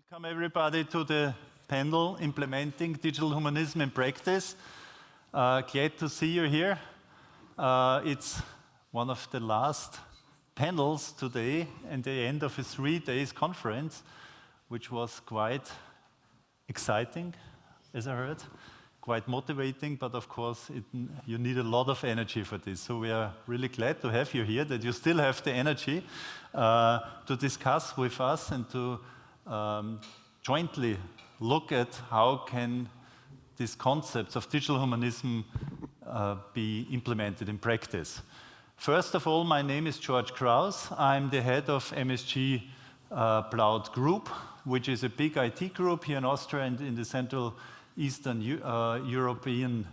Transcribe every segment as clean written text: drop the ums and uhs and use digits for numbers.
Welcome everybody to the panel Implementing Digital Humanism in Practice. Glad to see you here. It's one of the last panels today and the end of a 3 days conference, which was quite exciting, as I heard, quite motivating, but of course you need a lot of energy for this. So we are really glad to have you here, that you still have the energy to discuss with us and to jointly look at how can these concepts of digital humanism be implemented in practice. First of all, my name is Georg Krause. I'm the head of MSG Plaut Group, which is a big IT group here in Austria and in the Central Eastern European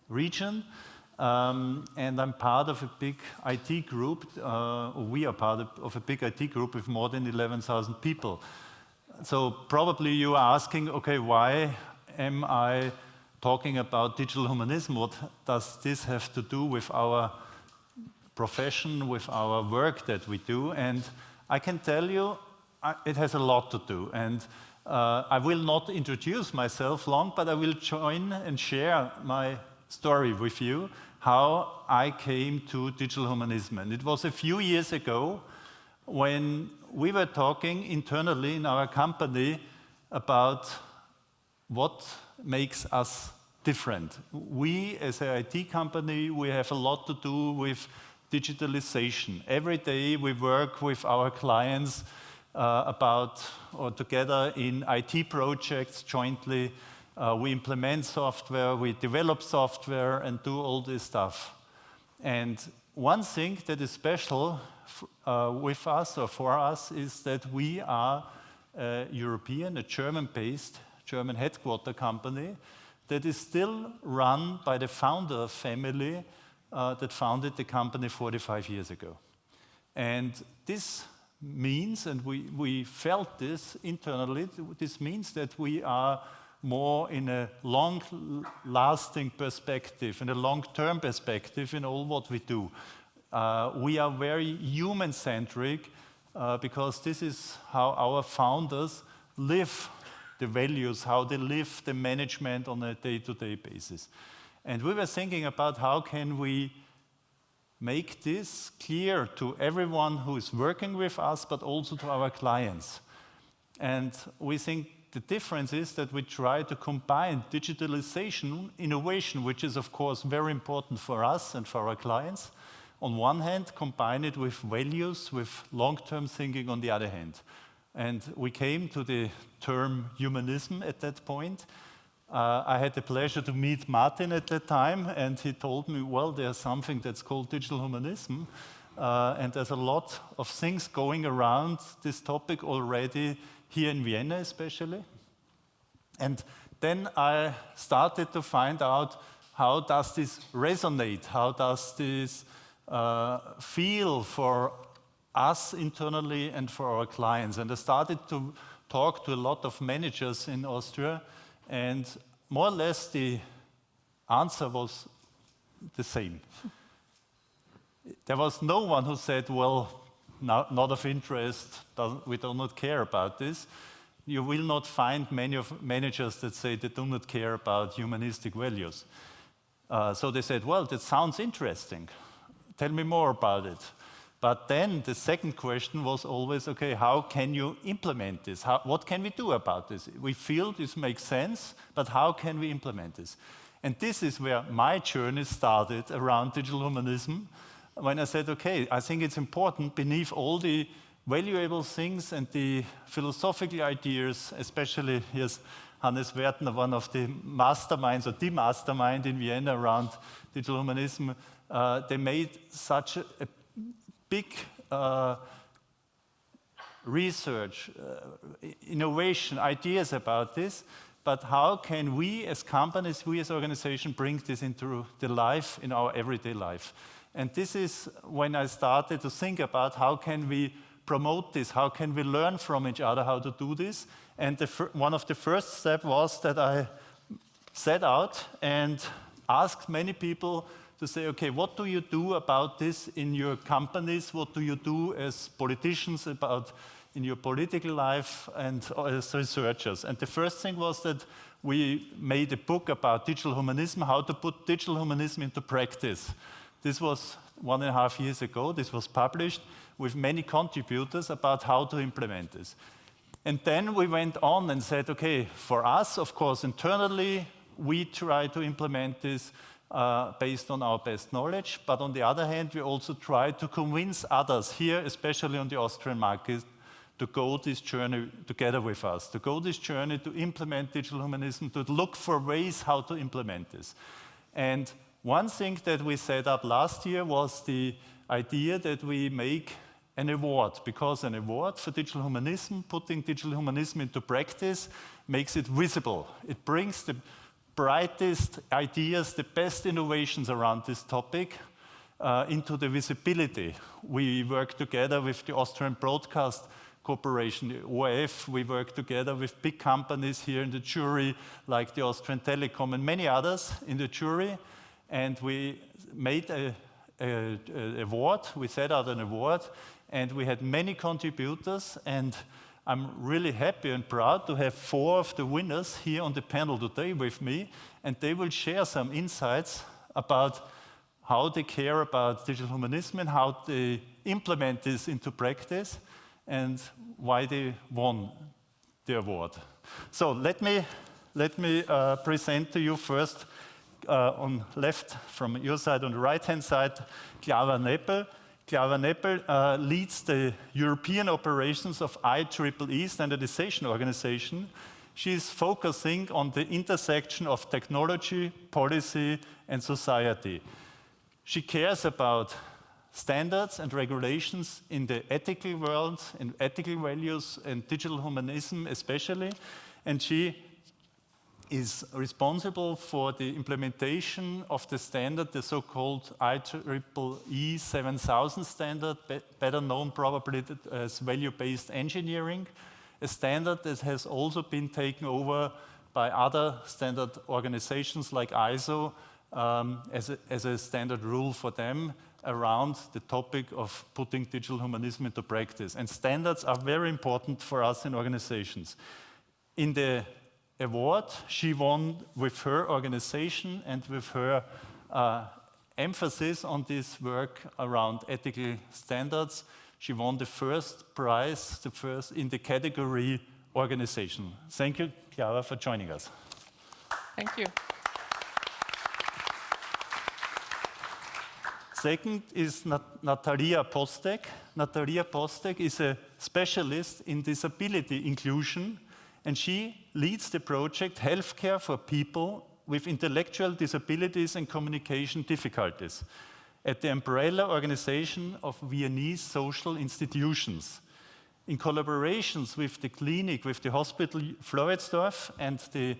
region. And I'm part of a big IT group, we are part of a big IT group with more than 11,000 people. So probably you are asking, okay, why am I talking about digital humanism? What does this have to do with our profession, with our work that we do? And I can tell you, it has a lot to do. And I will not introduce myself long, but I will join and share my story with you, how I came to digital humanism. And it was a few years ago when we were talking internally in our company about what makes us different. We, as an IT company, we have a lot to do with digitalization. Every day we work with our clients together in IT projects jointly. We implement software, we develop software and do all this stuff. And one thing that is special with us or for us is that we are a European, a German-based, German headquarter company that is still run by the founder family that founded the company 45 years ago. And this means, and we felt this internally, this means that we are more in a long-lasting perspective, in a long-term perspective in all what we do. We are very human-centric because this is how our founders live the values, how they live the management on a day-to-day basis. And we were thinking about how can we make this clear to everyone who is working with us, but also to our clients. And we think the difference is that we try to combine digitalization, innovation, which is of course very important for us and for our clients, on one hand, combine it with values, with long-term thinking on the other hand. And we came to the term humanism at that point. I had the pleasure to meet Martin at that time, and he told me, well, there's something that's called digital humanism, and there's a lot of things going around this topic already here in Vienna especially. And then I started to find out how does this resonate, how does this feel for us internally and for our clients. And I started to talk to a lot of managers in Austria, and more or less the answer was the same. There was no one who said, well, not of interest, we do not care about this. You will not find many of managers that say they do not care about humanistic values. So they said, well, that sounds interesting. Tell me more about it. But then the second question was always, okay, how can you implement this? What can we do about this? We feel this makes sense, but how can we implement this? And this is where my journey started around digital humanism, when I said, okay, I think it's important beneath all the valuable things and the philosophical ideas, especially here's Hannes Wertner, one of the masterminds, or the mastermind in Vienna around digital humanism. They made such a big research, innovation, ideas about this, but how can we as companies, we as organizations bring this into the life, in our everyday life? And this is when I started to think about how can we promote this, how can we learn from each other how to do this. And one of the first steps was that I set out and asked many people to say, okay, what do you do about this in your companies? What do you do as politicians about in your political life, and as researchers. And the first thing was that we made a book about digital humanism, how to put digital humanism into practice. This was 1.5 years ago. This was published with many contributors about how to implement this. And then we went on and said, okay, for us, of course, internally, we try to implement this based on our best knowledge. But on the other hand, we also try to convince others here, especially on the Austrian market, to go this journey together with us, to go this journey to implement digital humanism, to look for ways how to implement this. And one thing that we set up last year was the idea that we make an award, because an award for digital humanism, putting digital humanism into practice, makes it visible. It brings the brightest ideas, the best innovations around this topic into the visibility. We work together with the Austrian Broadcast Corporation, the ORF. We work together with big companies here in the jury, like the Austrian Telecom and many others in the jury. And we made an award. We set out an award, and we had many contributors. And I'm really happy and proud to have 4 of the winners here on the panel today with me, and they will share some insights about how they care about digital humanism and how they implement this into practice and why they won the award. So let me present to you first on left from your side, on the right-hand side, Clara Neppel. Clara Neppel leads the European operations of IEEE Standardization Organization. She's focusing on the intersection of technology, policy, and society. She cares about standards and regulations in the ethical world, in ethical values, and digital humanism especially. And she is responsible for the implementation of the standard, the so-called IEEE 7000 standard, better known probably as value-based engineering, a standard that has also been taken over by other standard organizations like ISO as a standard rule for them around the topic of putting digital humanism into practice. And standards are very important for us in organizations. In the award, she won with her organization and with her emphasis on this work around ethical standards. She won the first prize, the first in the category organization. Thank you, Clara, for joining us. Thank you. Second is Natalia Postek. Natalia Postek is a specialist in disability inclusion, and she leads the project Healthcare for People with Intellectual Disabilities and Communication Difficulties at the umbrella organization of Viennese social institutions. In collaborations with the clinic, with the hospital Floridsdorf and the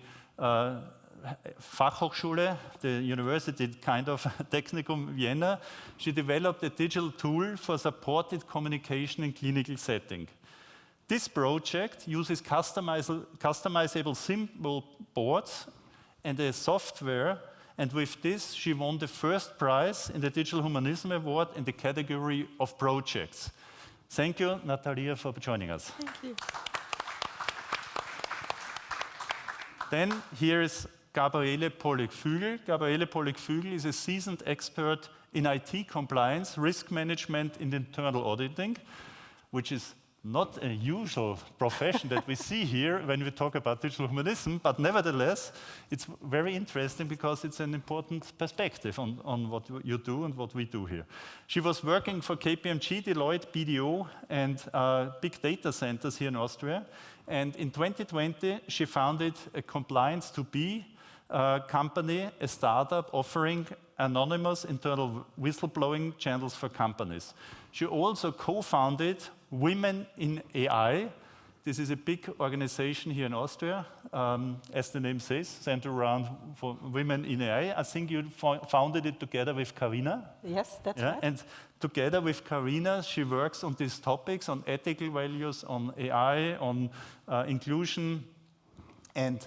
Fachhochschule, the university kind of Technikum Vienna, she developed a digital tool for supported communication in clinical setting. This project uses customizable symbol boards and a software, and with this she won the first prize in the Digital Humanism Award in the category of projects. Thank you, Natalia, for joining us. Thank you. Then here is Gabriele Bolek-Fügl. Gabriele Bolek-Fügl is a seasoned expert in IT compliance, risk management, and internal auditing, which is not a usual profession that we see here when we talk about digital humanism, but nevertheless, it's very interesting because it's an important perspective on what you do and what we do here. She was working for KPMG, Deloitte, BDO, and big data centers here in Austria. And in 2020, she founded a Compliance2B company, a startup offering anonymous internal whistleblowing channels for companies. She also co-founded Women in AI. This is a big organization here in Austria, as the name says, centered around for women in AI. I think you founded it together with Karina. Yes, that's right. And together with Karina, she works on these topics, on ethical values, on AI, on inclusion. And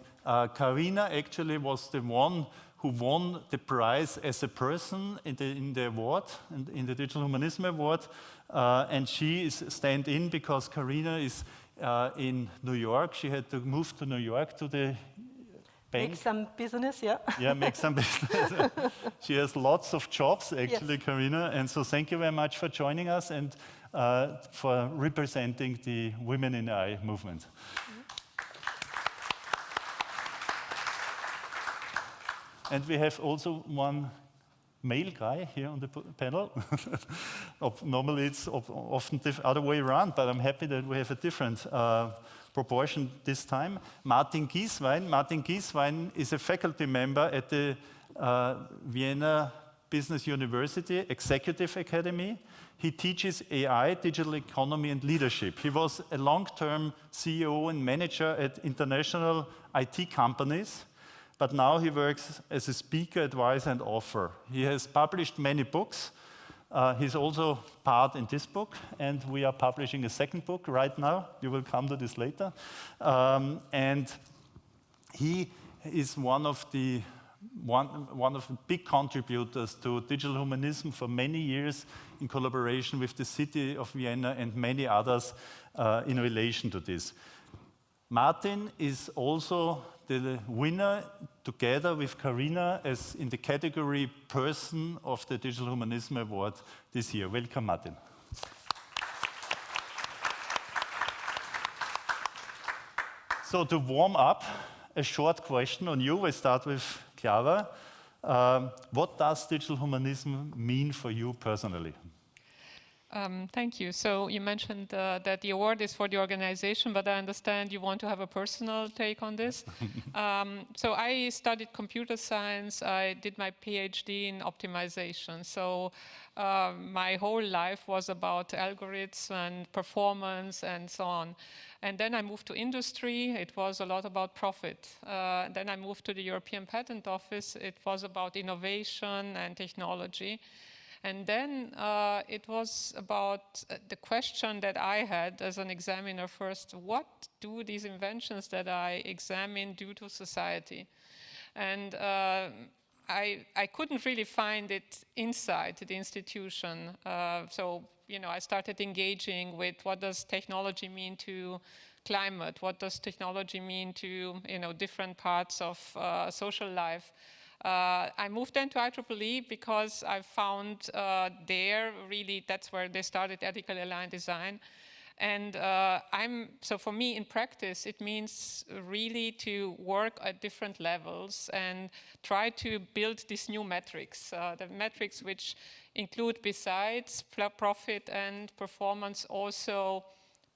Karina actually was the one who who won the prize as a person in the award, in the Digital Humanism Award. And she is stand-in because Karina is in New York. She had to move to New York to the bank. Make some business, yeah. Yeah, make some business. She has lots of jobs, actually, yes. Karina. And so thank you very much for joining us and for representing the Women in AI movement. And we have also one male guy here on the panel. Normally it's often the other way around, but I'm happy that we have a different proportion this time. Martin Giesswein. Martin Giesswein is a faculty member at the Vienna Business University Executive Academy. He teaches AI, digital economy, and leadership. He was a long-term CEO and manager at international IT companies. But now he works as a speaker, advisor, and author. He has published many books. He's also part in this book, and we are publishing a second book right now. You will come to this later. And he is one of the big contributors to digital humanism for many years in collaboration with the city of Vienna and many others in relation to this. Martin is also the winner, together with Karina, as in the category Person of the Digital Humanism Award this year. Welcome, Martin. So to warm up, a short question on you. We start with Clara. What does digital humanism mean for you personally? Thank you. So you mentioned that the award is for the organization, but I understand you want to have a personal take on this. So I studied computer science. I did my PhD in optimization. So my whole life was about algorithms and performance and so on. And then I moved to industry. It was a lot about profit. Then I moved to the European Patent Office. It was about innovation and technology. And then it was about the question that I had as an examiner first: what do these inventions that I examine do to society? And I couldn't really find it inside the institution. So, I started engaging with what does technology mean to climate? What does technology mean to, different parts of social life? I moved then to IEEE because I found there really that's where they started ethically aligned design. And so for me in practice, it means really to work at different levels and try to build these new metrics, the metrics which include, besides profit and performance, also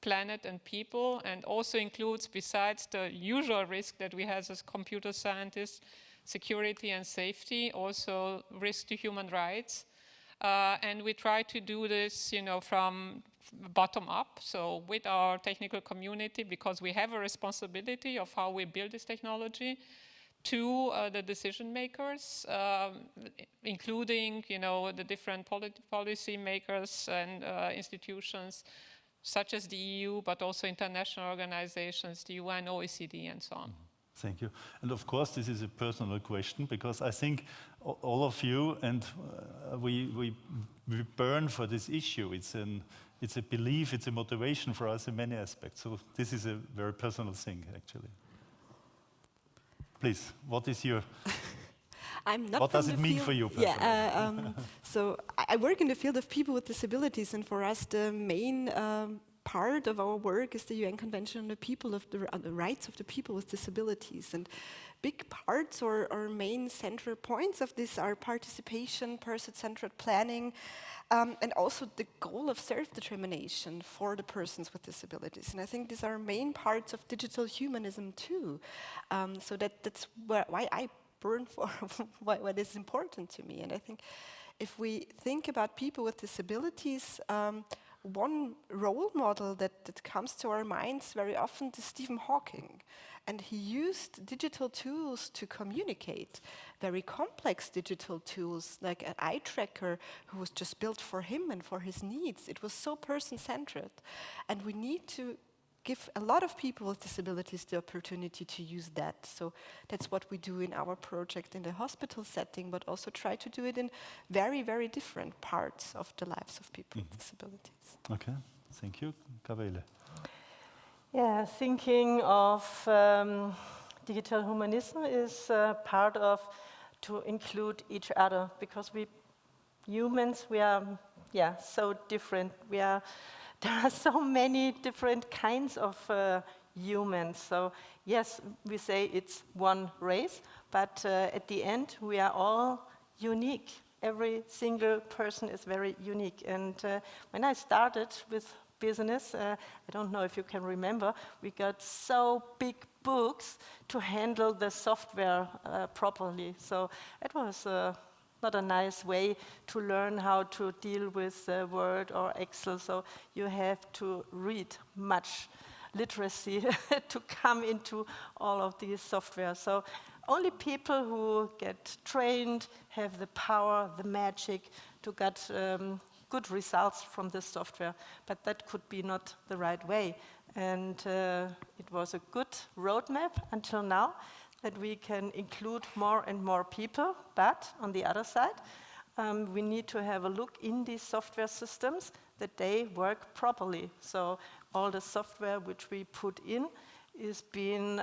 planet and people, and also includes, besides the usual risk that we have as computer scientists, security and safety, also risk to human rights. And we try to do this, from bottom up, so with our technical community, because we have a responsibility of how we build this technology, to the decision makers, including, the different policy makers and institutions, such as the EU, but also international organizations, the UN, OECD, and so on. Thank you. And of course, this is a personal question, because I think all of you and we burn for this issue. It's a belief, it's a motivation for us in many aspects. So this is a very personal thing, actually. Please, what is your... what does it mean for you personally? Yeah, so I work in the field of people with disabilities, and for us the main part of our work is the UN Convention on the People of the Rights of the People with Disabilities. And big parts or main central points of this are participation, person-centered planning, and also the goal of self-determination for the persons with disabilities. And I think these are main parts of digital humanism too. So that's why I burn for what is important to me. And I think if we think about people with disabilities, one role model that comes to our minds very often is Stephen Hawking. And he used digital tools to communicate, very complex digital tools, like an eye tracker who was just built for him and for his needs. It was so person-centered. And we need to give a lot of people with disabilities the opportunity to use that. So that's what we do in our project in the hospital setting, but also try to do it in very, very different parts of the lives of people with disabilities. Okay, thank you. Gabriele. Yeah, thinking of digital humanism is part of to include each other, because we humans, we are so different. There are so many different kinds of humans. So yes, we say it's one race, but at the end we are all unique. Every single person is very unique. And when I started with business, I don't know if you can remember, we got so big books to handle the software properly. So it was not a nice way to learn how to deal with Word or Excel. So you have to read much literacy to come into all of these software. So only people who get trained have the power, the magic to get good results from this software. But that could be not the right way. And it was a good roadmap until now, that we can include more and more people, but on the other side, we need to have a look in these software systems that they work properly. So all the software which we put in is being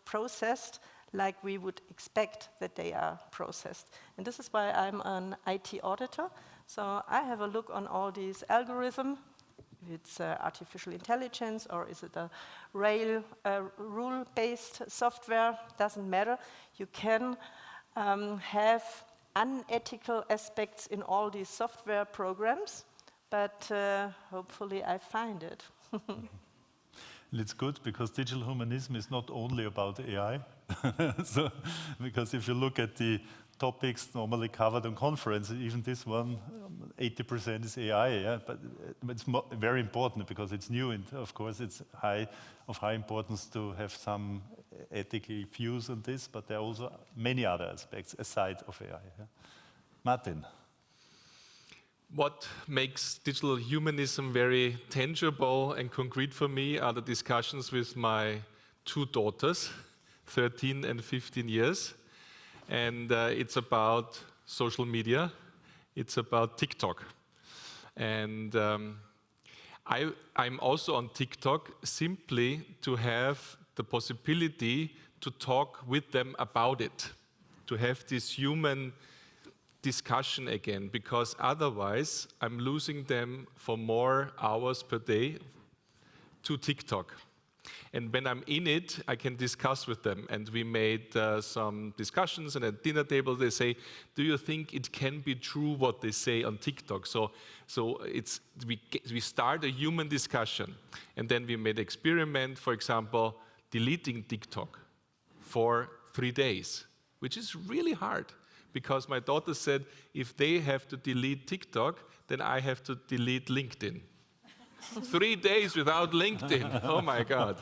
processed like we would expect that they are processed. And this is why I'm an IT auditor. So I have a look on all these algorithms. It's artificial intelligence, or is it a rule-based software? Doesn't matter. You can have unethical aspects in all these software programs, but hopefully I find it. And it's good because digital humanism is not only about AI. So, because if you look at the topics normally covered on conferences, even this one, 80% is AI, yeah? But it's very important because it's new, and of course it's of high importance to have some ethical views on this, but there are also many other aspects aside of AI. Yeah? Martin. What makes digital humanism very tangible and concrete for me are the discussions with my two daughters, 13 and 15 years. And it's about social media. It's about TikTok. And I'm also on TikTok simply to have the possibility to talk with them about it, to have this human discussion again, because otherwise I'm losing them for more hours per day to TikTok. And when I'm in it, I can discuss with them. And we made some discussions, and at dinner table they say, do you think it can be true what they say on TikTok? So we start a human discussion. And then we made an experiment, for example, deleting TikTok for 3 days, which is really hard. Because my daughter said, if they have to delete TikTok, then I have to delete LinkedIn. 3 days without LinkedIn. Oh my God.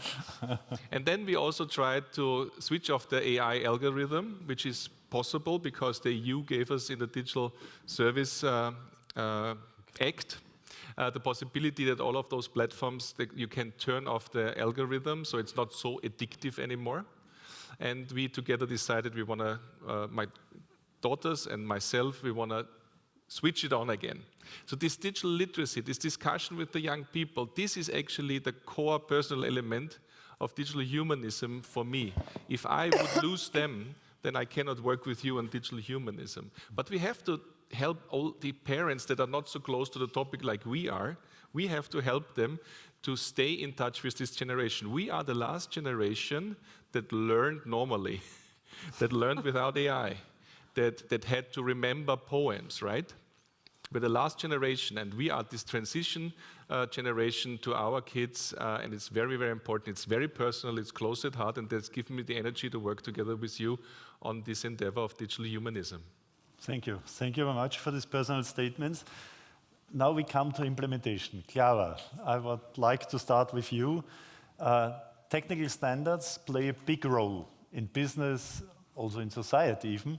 And then we also tried to switch off the AI algorithm, which is possible because the EU gave us in the Digital Service Act the possibility that all of those platforms, that you can turn off the algorithm so it's not so addictive anymore. And we together decided we want to, my daughters and myself, we want to switch it on again. So this digital literacy, this discussion with the young people, this is actually the core personal element of digital humanism for me. If I would lose them, then I cannot work with you on digital humanism. But we have to help all the parents that are not so close to the topic like we are. We have to help them to stay in touch with this generation. We are the last generation that learned normally, that learned without AI, that had to remember poems, right? We're the last generation, and we are this transition generation to our kids, and it's very, very important. It's very personal, it's close at heart, and that's given me the energy to work together with you on this endeavor of digital humanism. Thank you. Thank you very much for these personal statements. Now we come to implementation. Clara, I would like to start with you. Technical standards play a big role in business, also in society even.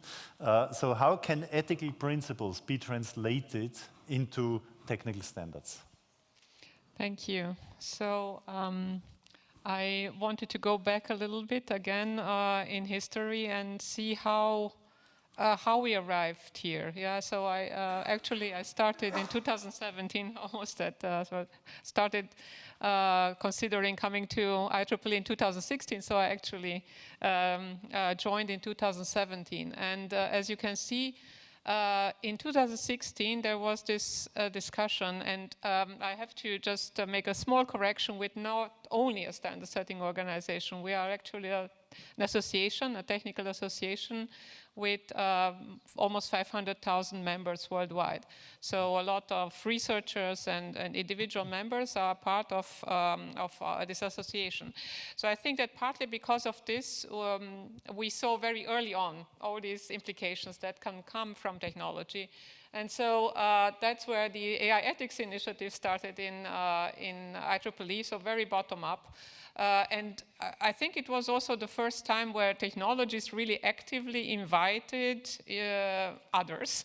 So how can ethical principles be translated into technical standards? Thank you. So I wanted to go back a little bit again in history and see how we arrived here. Yeah, so I started in 2017, almost started considering coming to IEEE in 2016. So I actually joined in 2017, and as you can see. In 2016, there was this discussion, and I have to just make a small correction with not only a standard setting organization. We are actually an association, a technical association with almost 500,000 members worldwide. So a lot of researchers and individual members are part of this association. So I think that partly because of this, we saw very early on all these implications that can come from technology. And so that's where the AI ethics initiative started in IEEE, so very bottom up. And I think it was also the first time where technologies really actively invited others,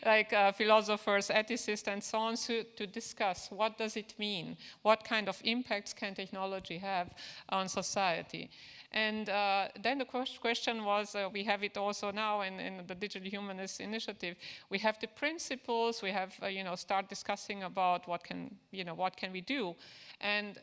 like philosophers, ethicists, and so on, to discuss what does it mean? What kind of impacts can technology have on society? And then the question was, we have it also now in the Digital Humanist Initiative. We have the principles. We have, start discussing about what can we do. And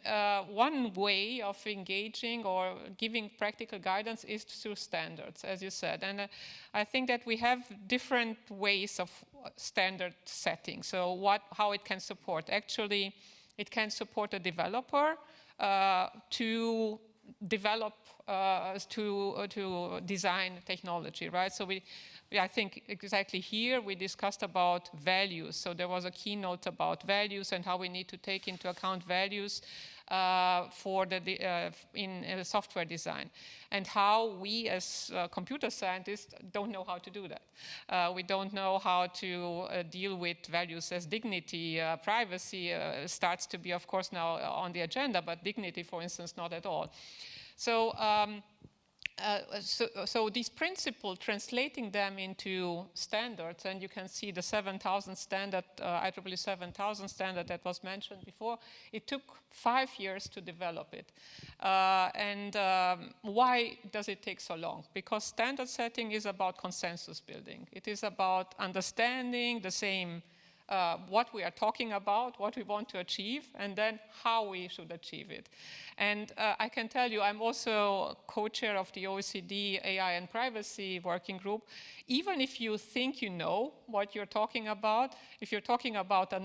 one way of engaging or giving practical guidance is through standards, as you said. And I think that we have different ways of standard setting. So how it can support. Actually, it can support a developer to develop, to design technology, right? So I think exactly here we discussed about values. So there was a keynote about values and how we need to take into account values for in software design, and how we as computer scientists don't know how to do that. We don't know how to deal with values as dignity, privacy starts to be, of course, now on the agenda, but dignity, for instance, not at all. So, so these principles, translating them into standards, and you can see the 7,000 standard, IEEE 7,000 standard that was mentioned before, it took 5 years to develop it. Why does it take so long? Because standard setting is about consensus building. It is about understanding the same what we are talking about, what we want to achieve, and then how we should achieve it. And I can tell you, I'm also co-chair of the OECD AI and Privacy Working Group. Even if you think you know what you're talking about, if you're talking about with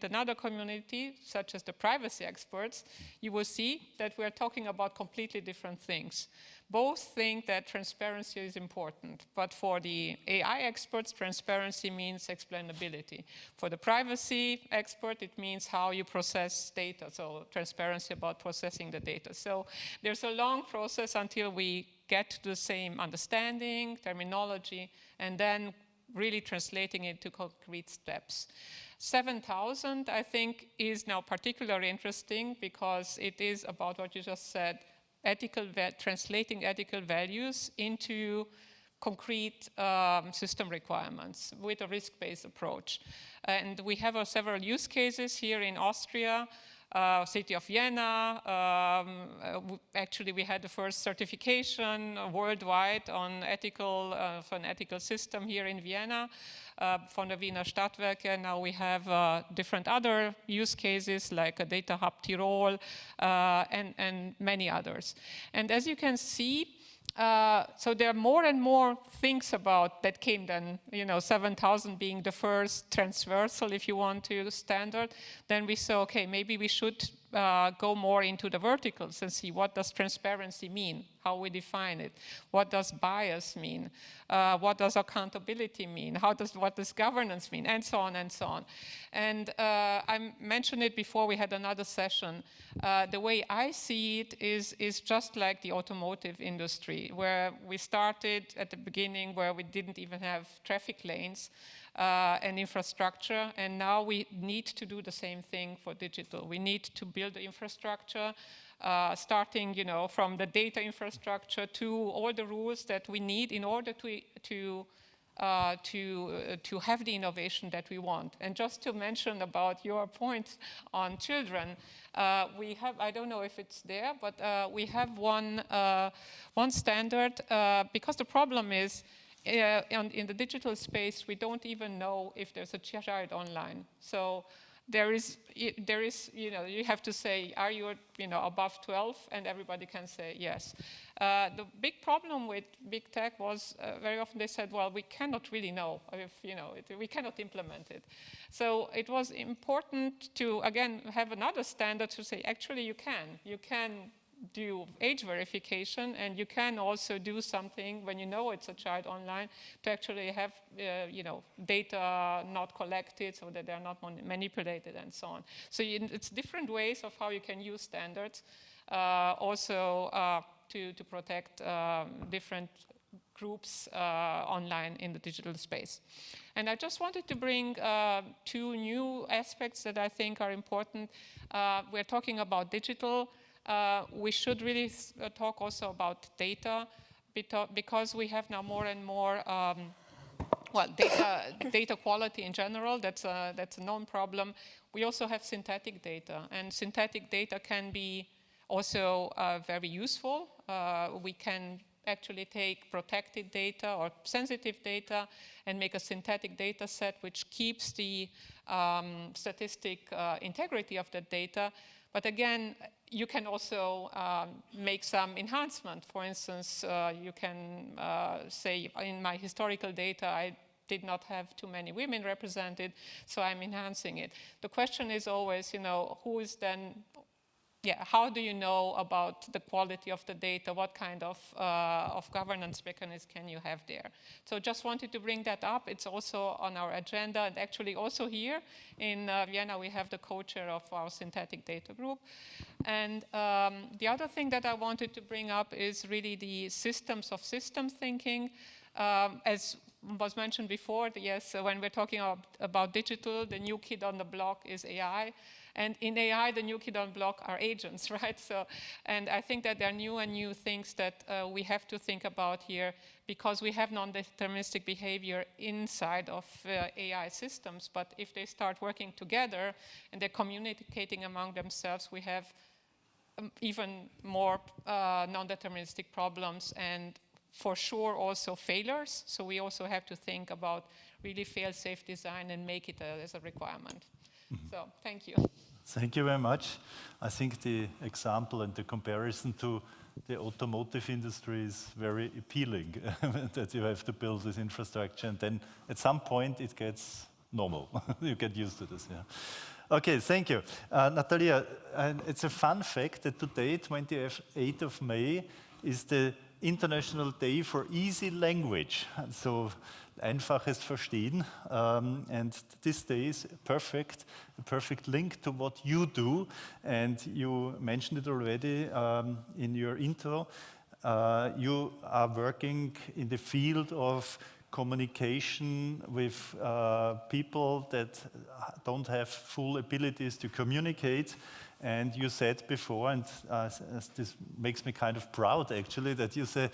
another community, such as the privacy experts, you will see that we're talking about completely different things. Both think that transparency is important, but for the AI experts, transparency means explainability. For the privacy expert, it means how you process data, so transparency about processing the data. So there's a long process until we get to the same understanding, terminology, and then really translating it to concrete steps. 7,000, I think, is now particularly interesting because it is about what you just said, translating ethical values into concrete system requirements with a risk-based approach. And we have several use cases here in Austria, city of Vienna. Actually, we had the first certification worldwide on for an ethical system here in Vienna. Von der Wiener Stadtwerke. Now we have different other use cases like a Data Hub Tirol and many others. And as you can see, so there are more and more things that came then, 7,000 being the first transversal, if you want to, standard. Then we saw, okay, maybe we should go more into the verticals and see what does transparency mean, how we define it, what does bias mean, what does accountability mean, what does governance mean, and so on and so on. And I mentioned it before we had another session. The way I see it is just like the automotive industry, where we started at the beginning where we didn't even have traffic lanes and infrastructure, and now we need to do the same thing for digital. We need to build the infrastructure, starting, from the data infrastructure to all the rules that we need in order to to have the innovation that we want. And just to mention about your point on children, we have, I don't know if it's there, but we have one standard, because the problem is, in the digital space, we don't even know if there's a child online. So there is, you have to say, are you, above 12? And everybody can say yes. The big problem with big tech was very often they said, well, we cannot really know if, we cannot implement it. So it was important to, again, have another standard to say, actually, you can do age verification, and you can also do something when you know it's a child online to actually have data not collected so that they're not manipulated and so on. So it's different ways of how you can use standards also to protect different groups online in the digital space. And I just wanted to bring two new aspects that I think are important. We're talking about digital. We should really talk also about data, because we have now more and more, data quality in general. That's a known problem. We also have synthetic data, and synthetic data can be also very useful. We can actually take protected data or sensitive data and make a synthetic data set which keeps the statistic integrity of the data. But again, you can also make some enhancement. For instance, you can say, in my historical data, I did not have too many women represented, so I'm enhancing it. The question is always, who is then, how do you know about the quality of the data? What kind of governance mechanism can you have there? So just wanted to bring that up. It's also on our agenda, and actually also here in Vienna we have the co-chair of our synthetic data group. And the other thing that I wanted to bring up is really the systems of system thinking. As was mentioned before, yes, when we're talking about digital, the new kid on the block is AI. And in AI, the new kid on the block are agents, right? So, and I think that there are new and new things that we have to think about here, because we have non-deterministic behavior inside of AI systems. But if they start working together and they're communicating among themselves, we have even more non-deterministic problems, and for sure also failures. So we also have to think about really fail-safe design and make it as a requirement. So thank you. Thank you very much. I think the example and the comparison to the automotive industry is very appealing, that you have to build this infrastructure, and then at some point it gets normal. You get used to this, yeah. Okay, thank you. Natalia, it's a fun fact that today, 28th of May, is the International Day for Easy Language. So, einfaches Verstehen. And this day is a perfect link to what you do. And you mentioned it already in your intro. You are working in the field of communication with people that don't have full abilities to communicate. And you said before, and this makes me kind of proud actually, that you say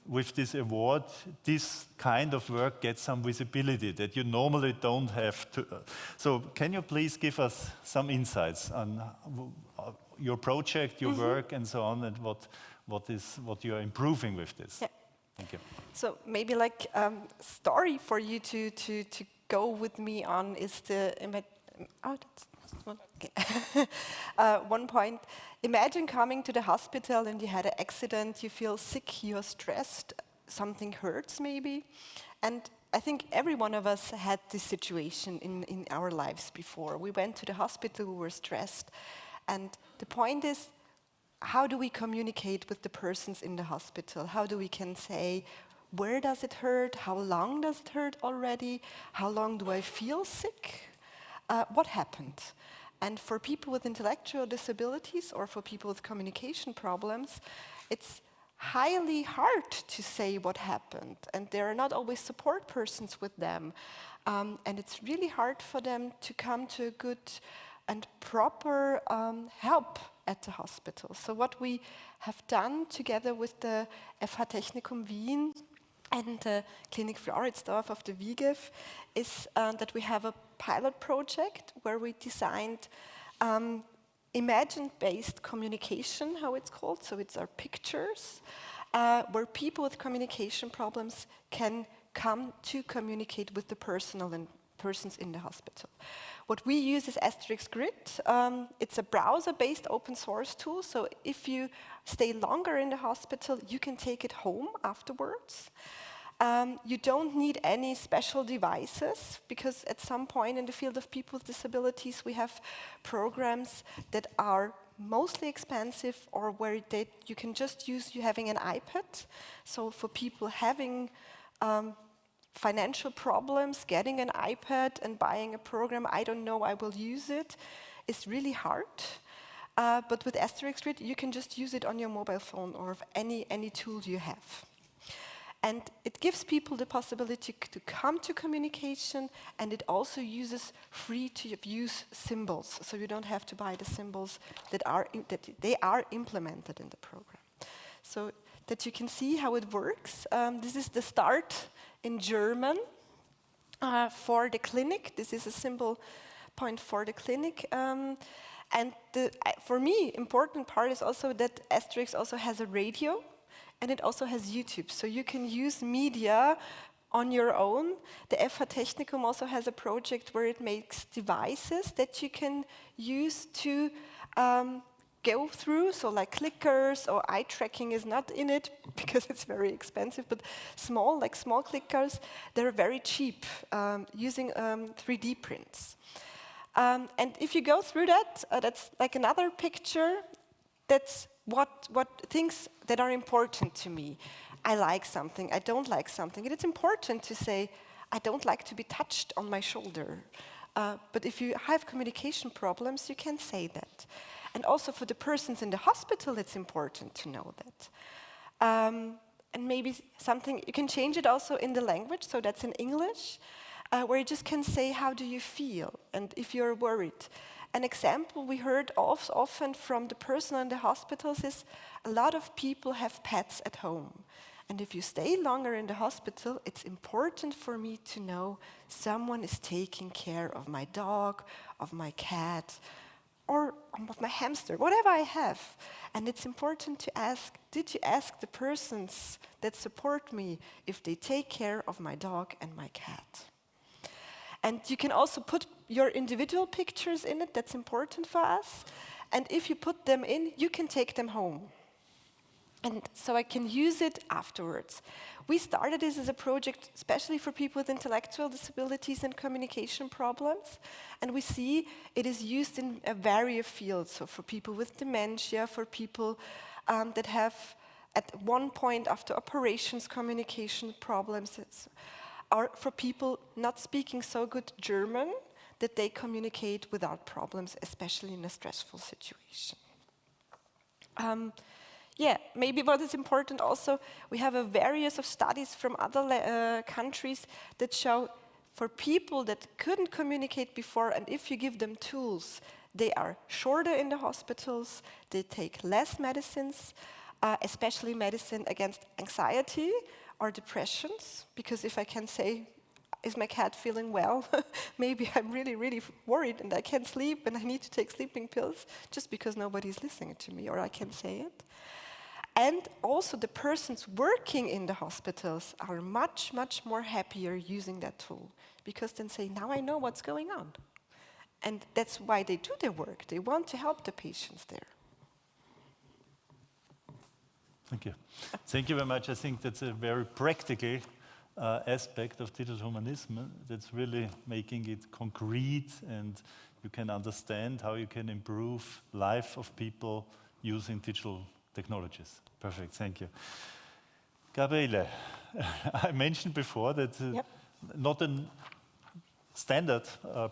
with this award, this kind of work gets some visibility that you normally don't have to. So can you please give us some insights on your project, your work, and so on, and what you are improving with this? Yeah. Thank you. So maybe like story for you to go with me on is the okay. One point. Imagine coming to the hospital and you had an accident, you feel sick, you're stressed, something hurts maybe. And I think every one of us had this situation in our lives before. We went to the hospital, we were stressed. And the point is, how do we communicate with the persons in the hospital? How do we can say, where does it hurt? How long does it hurt already? How long do I feel sick? What happened? And for people with intellectual disabilities or for people with communication problems, it's highly hard to say what happened. And there are not always support persons with them. And it's really hard for them to come to a good and proper help at the hospital. So what we have done together with the FH Technikum Wien and Clinic Floridsdorf of the WIGEF is that we have a pilot project where we designed imagine-based communication, how it's called. So it's our pictures, where people with communication problems can come to communicate with the persons in the hospital. What we use is Asterix Grid. It's a browser-based open source tool, so if you stay longer in the hospital, you can take it home afterwards. You don't need any special devices, because at some point in the field of people with disabilities, we have programs that are mostly expensive or where you can just use you having an iPad. So for people having financial problems, getting an iPad and buying a program, I don't know, I will use it, is really hard. But with Asterix Grid, you can just use it on your mobile phone or any tool you have. And it gives people the possibility to come to communication, and it also uses free-to-use symbols, so you don't have to buy the symbols that they are implemented in the program. So that you can see how it works. This is the start in German for the clinic. This is a symbol point for the clinic. And for me, important part is also that Asterix also has a radio, and it also has YouTube. So you can use media on your own. The FH Technikum also has a project where it makes devices that you can use to go through, so like clickers or eye tracking is not in it because it's very expensive, but small clickers, they're very cheap using 3D prints. And if you go through that, that's like another picture. That's what things that are important to me. I like something, I don't like something. And it's important to say, I don't like to be touched on my shoulder. But if you have communication problems, you can say that. And also for the persons in the hospital, it's important to know that. And maybe something, you can change it also in the language, so that's in English, where you just can say, how do you feel? And if you're worried. An example we heard often from the person in the hospitals is a lot of people have pets at home. And if you stay longer in the hospital, it's important for me to know someone is taking care of my dog, of my cat, or of my hamster, whatever I have. And it's important to ask, did you ask the persons that support me if they take care of my dog and my cat? And you can also put your individual pictures in it, that's important for us. And if you put them in, you can take them home. And so I can use it afterwards. We started this as a project especially for people with intellectual disabilities and communication problems. And we see it is used in a variety of fields. So for people with dementia, for people that have at one point after operations communication problems, or for people not speaking so good German that they communicate without problems, especially in a stressful situation. Maybe what is important also, we have a various of studies from other countries that show for people that couldn't communicate before, and if you give them tools, they are shorter in the hospitals, they take less medicines, especially medicine against anxiety or depressions, because if I can say, is my cat feeling well? Maybe I'm really, really worried and I can't sleep and I need to take sleeping pills just because nobody's listening to me, or I can say it. And also the persons working in the hospitals are much, much more happier using that tool, because then say, now I know what's going on. And that's why they do their work. They want to help the patients there. Thank you. Thank you very much. I think that's a very practical aspect of digital humanism. That's really making it concrete, and you can understand how you can improve life of people using digital technologies. Perfect, thank you. Gabriele, I mentioned before that not a standard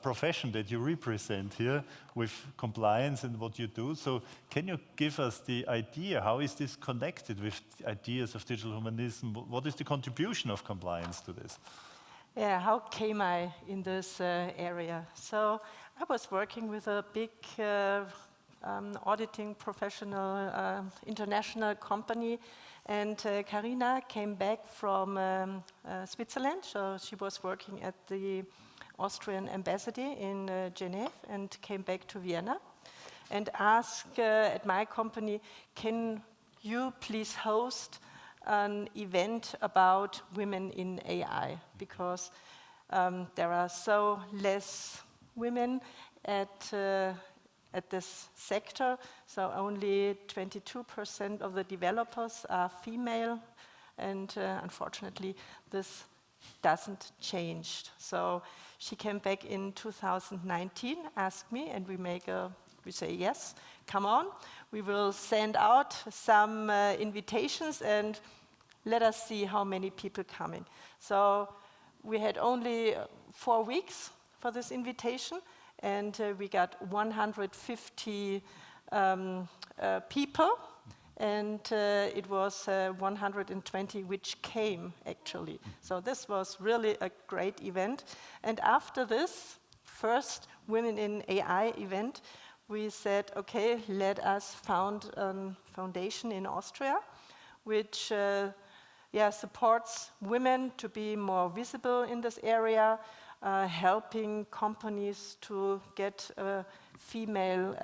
profession that you represent here with compliance and what you do. So can you give us the idea, how is this connected with the ideas of digital humanism? What is the contribution of compliance to this? Yeah, how came I in this area? So I was working with a big auditing professional international company. And Karina came back from Switzerland, so she was working at the Austrian embassy in Geneva and came back to Vienna and asked at my company, can you please host an event about women in AI? Because there are so less women at this sector, so only 22% of the developers are female, and unfortunately this doesn't change. So she came back in 2019, asked me, and we say yes, come on, we will send out some invitations and let us see how many people coming. So we had only 4 weeks for this invitation, and we got 150 people, and it was 120 which came actually. So this was really a great event. And after this first Women in AI event, we said, okay, let us found a foundation in Austria which supports women to be more visible in this area, helping companies to get a female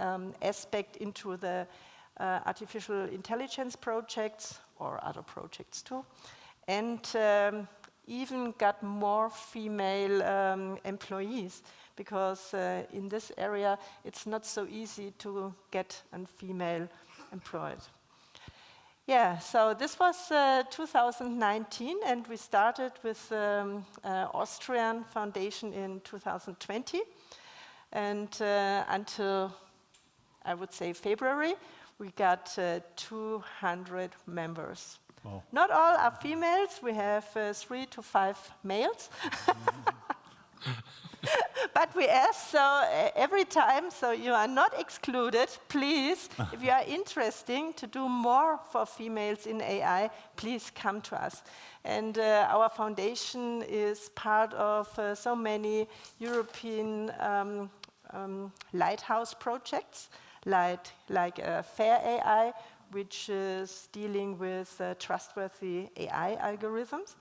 aspect into the artificial intelligence projects or other projects too, and even got more female employees, because in this area it's not so easy to get a female employed. Yeah, so this was 2019, and we started with Austrian Foundation in 2020, and until, I would say, February, we got 200 members. Wow. Not all are females, we have 3 to 5 males. But we ask, so every time, so you are not excluded, please, if you are interested to do more for females in AI, please come to us. And our foundation is part of so many European lighthouse projects, like Fair AI, which is dealing with trustworthy AI algorithms,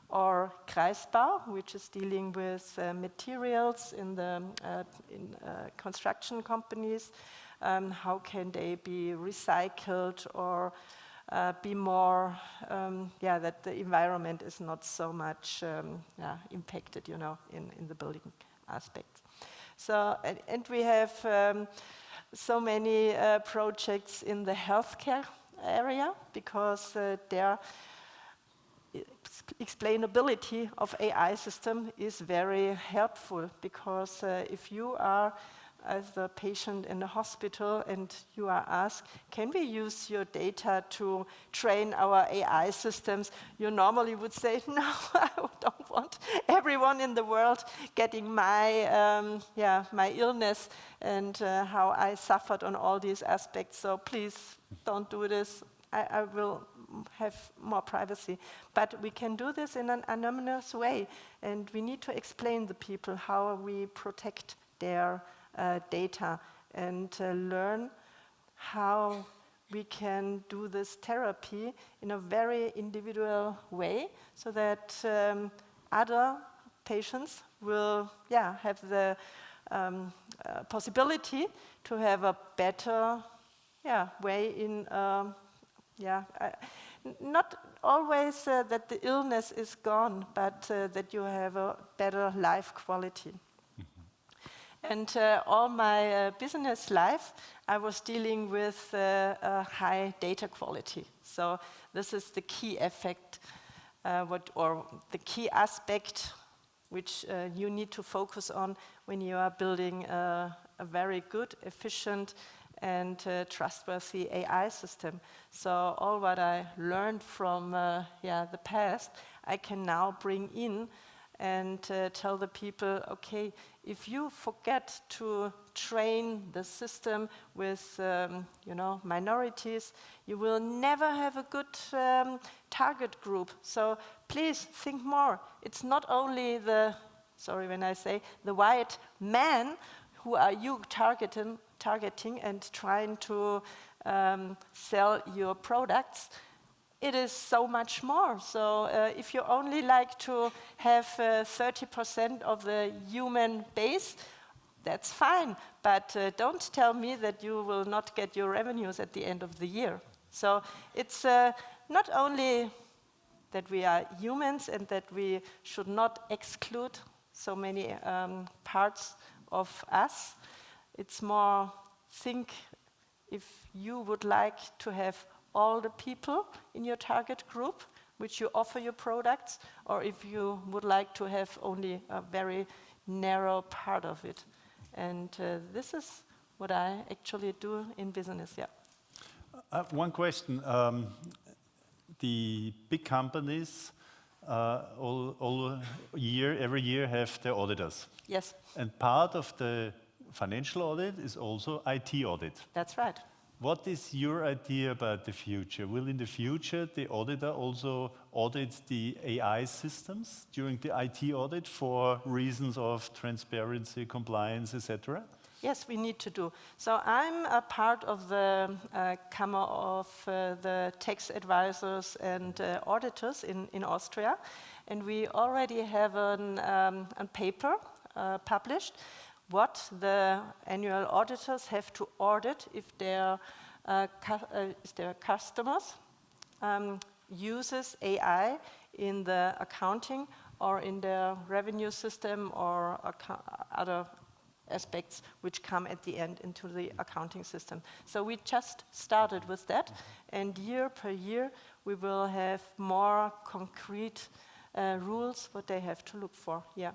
or Kreisbau, which is dealing with materials in construction companies. How can they be recycled or be more, that the environment is not so much impacted, in the building aspects. So, and we have so many projects in the healthcare area, because there explainability of AI system is very helpful, because if you are as a patient in the hospital and you are asked, can we use your data to train our AI systems? You normally would say, no, I don't want everyone in the world getting my, my illness and how I suffered on all these aspects. So please don't do this. I will have more privacy. But we can do this in an anonymous way, and we need to explain to people how we protect their data and learn how we can do this therapy in a very individual way, so that other patients will have the possibility to have a better way in not always that the illness is gone, but that you have a better life quality. And all my business life, I was dealing with high data quality. So this is the key effect, or the key aspect which you need to focus on when you are building a very good, efficient, and trustworthy AI system. So all what I learned from the past, I can now bring in and tell the people, okay, if you forget to train the system with minorities, you will never have a good target group. So please think more. It's not only the white men who are you targeting, targeting and trying to sell your products, it is so much more. So if you only like to have 30% of the human base, that's fine. But don't tell me that you will not get your revenues at the end of the year. So it's not only that we are humans and that we should not exclude so many parts of us. It's more, think if you would like to have all the people in your target group, which you offer your products, or if you would like to have only a very narrow part of it. And this is what I actually do in business, yeah. One question. The big companies every year have their auditors. Yes. And part of the financial audit is also IT audit. That's right. What is your idea about the future? Will in the future the auditor also audit the AI systems during the IT audit for reasons of transparency, compliance, etc.? Yes, we need to do. So I'm a part of the Kammer of the tax advisors and auditors in Austria, and we already have a paper published what the annual auditors have to audit if their customers uses AI in the accounting or in their revenue system or other aspects which come at the end into the accounting system. So we just started with that, and year per year we will have more concrete rules what they have to look for. Yeah.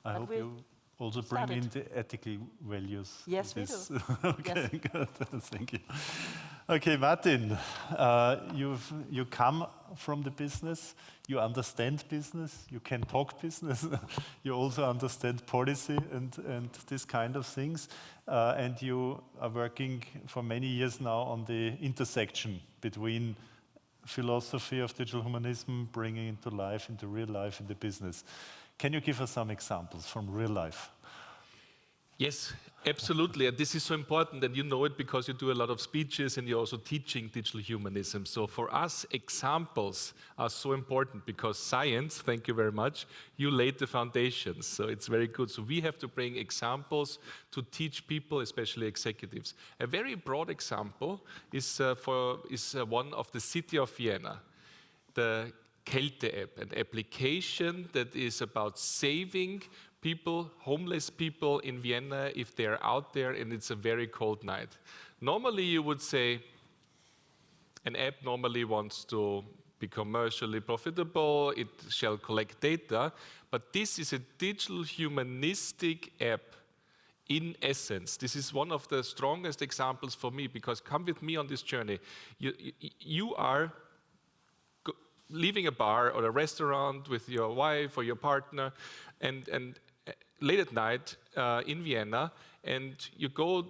I hope you also bring in the ethical values. Yes, we do. Okay, yes. good. Thank you. Okay, Martin, you come from the business, you understand business, you can talk business, you also understand policy and this kind of things, and you are working for many years now on the intersection between philosophy of digital humanism, bringing into life, into real life, in the business. Can you give us some examples from real life? Yes, absolutely. And this is so important, and you know it because you do a lot of speeches and you're also teaching digital humanism. So for us, examples are so important because science, thank you very much, you laid the foundations. So it's very good. So we have to bring examples to teach people, especially executives. A very broad example is one of the city of Vienna, the Kälte app, an application that is about saving people, homeless people in Vienna if they're out there and it's a very cold night. Normally you would say an app normally wants to be commercially profitable, it shall collect data, but this is a digital humanistic app in essence. This is one of the strongest examples for me because come with me on this journey. You are leaving a bar or a restaurant with your wife or your partner and late at night in Vienna, and you go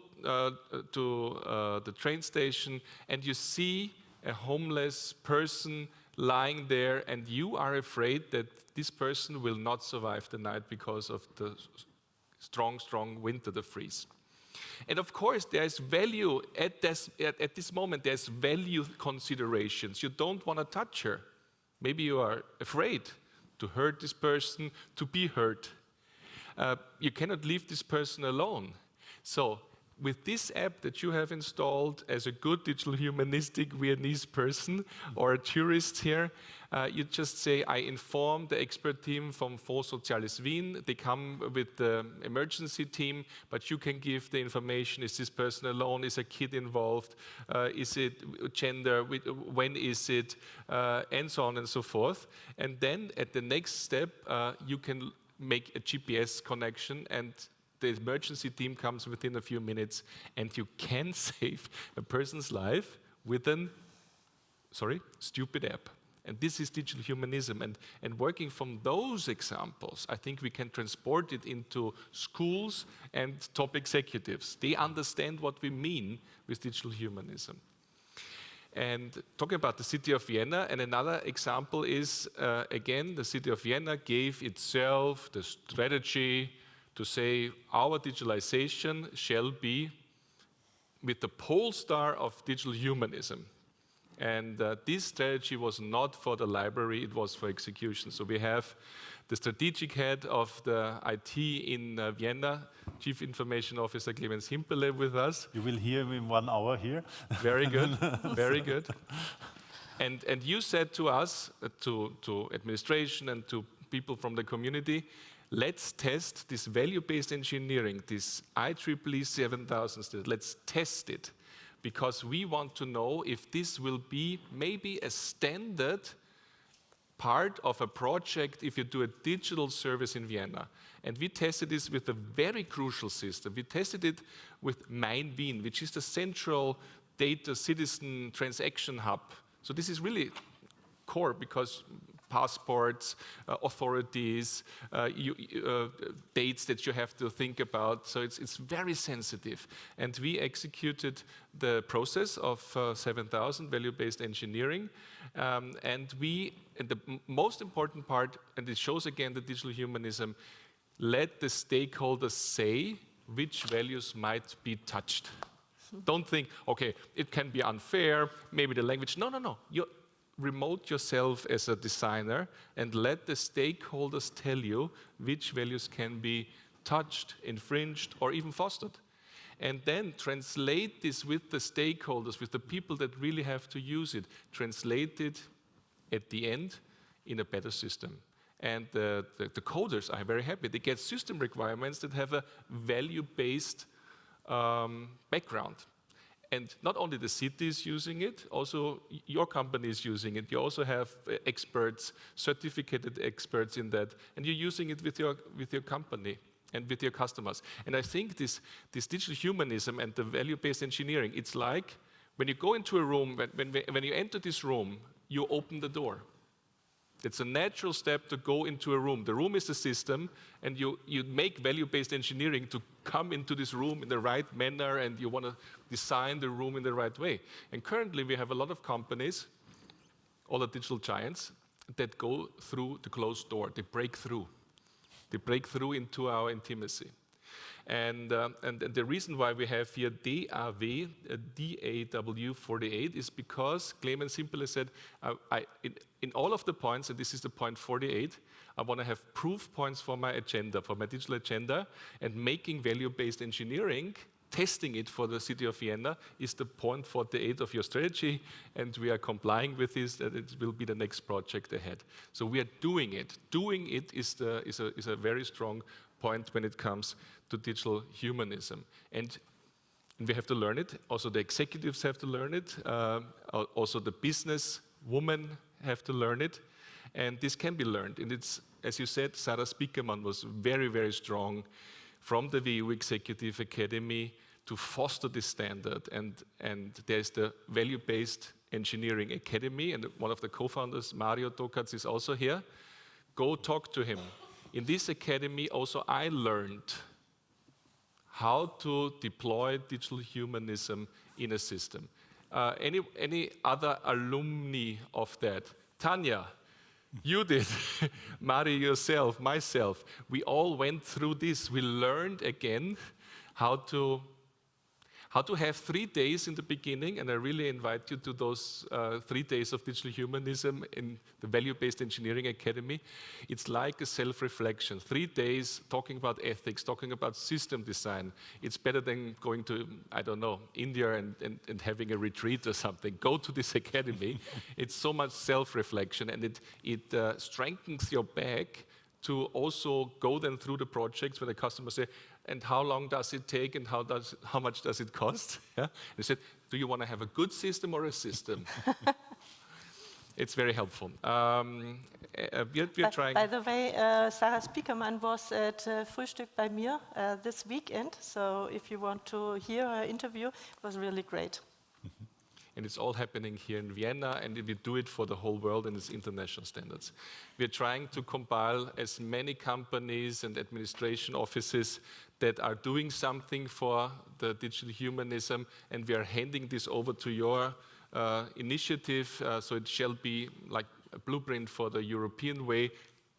to the train station and you see a homeless person lying there and you are afraid that this person will not survive the night because of the strong winter, the freeze. And of course, there's value at this moment, there's value considerations. You don't want to touch her. Maybe you are afraid to hurt this person, to be hurt. You cannot leave this person alone. So with this app that you have installed as a good digital humanistic Viennese person or a tourist here, you just say, I inform the expert team from Fonds Soziales Wien. They come with the emergency team, but you can give the information. Is this person alone? Is a kid involved? Is it gender? When is it? And so on and so forth. And then at the next step, you can make a GPS connection and the emergency team comes within a few minutes and you can save a person's life with an stupid app. And this is digital humanism. And working from those examples, I think we can transport it into schools and top executives. They understand what we mean with digital humanism. And talking about the city of Vienna, and another example is, again, the city of Vienna gave itself the strategy to say our digitalization shall be with the pole star of digital humanism. And this strategy was not for the library, it was for execution. So we have the strategic head of the IT in Vienna, Chief Information Officer Clemens Himpele with us. You will hear him in 1 hour here. Very good, very good. And you said to us, to administration and to people from the community, let's test this value-based engineering, this IEEE 7000 standard, let's test it. Because we want to know if this will be maybe a standard part of a project if you do a digital service in Vienna. And we tested this with a very crucial system. We tested it with Mein Wien, which is the central data citizen transaction hub. So this is really core because passports, authorities, dates that you have to think about. So it's very sensitive. And we executed the process of 7000 value-based engineering. And the most important part, and it shows again the digital humanism, let the stakeholders say which values might be touched. Don't think, okay, it can be unfair, maybe the language. No. You remote yourself as a designer and let the stakeholders tell you which values can be touched, infringed, or even fostered. And then translate this with the stakeholders, with the people that really have to use it, translate it at the end in a better system. And the coders are very happy. They get system requirements that have a value-based background. And not only the city is using it, also your company is using it. You also have experts, certificated experts in that, and you're using it with your company and with your customers. And I think this digital humanism and the value-based engineering, it's like when you go into a room, when you enter this room, you open the door. It's a natural step to go into a room. The room is the system, and you make value-based engineering to come into this room in the right manner, and you want to design the room in the right way. And currently, we have a lot of companies, all the digital giants, that go through the closed door. They break through. They break through into our intimacy. And the reason why we have here DAW48 is because Clemens simply said, in all of the points, and this is the point 48, I want to have proof points for my agenda, for my digital agenda, and making value-based engineering, testing it for the city of Vienna, is the point 48 of your strategy, and we are complying with this, that it will be the next project ahead. So we are doing it. Doing it is a very strong point when it comes to digital humanism. And we have to learn it. Also, the executives have to learn it. Also, the business women have to learn it. And this can be learned. And it's, as you said, Sarah Spiekermann was very, very strong from the WU Executive Academy to foster this standard. And there's the Value-Based Engineering Academy. And one of the co-founders, Mario Tokatz, is also here. Go talk to him. In this academy, also I learned how to deploy digital humanism in a system. Any other alumni of that? Tanya, you did. Mari, yourself, myself. We all went through this. We learned again how to have 3 days in the beginning, and I really invite you to those 3 days of digital humanism in the Value-Based Engineering Academy. It's like a self-reflection. 3 days talking about ethics, talking about system design. It's better than going to, I don't know, India and having a retreat or something. Go to this academy. It's so much self-reflection, and it strengthens your back to also go then through the projects when the customers say, and how long does it take and how much does it cost? Yeah? They said, do you want to have a good system or a system? It's very helpful. We're trying. By the way, Sarah Spiekermann was at Frühstück bei mir this weekend. So if you want to hear her interview, it was really great. And it's all happening here in Vienna, and we do it for the whole world, and it's international standards. We're trying to compile as many companies and administration offices that are doing something for the digital humanism, and we are handing this over to your initiative, so it shall be like a blueprint for the European way,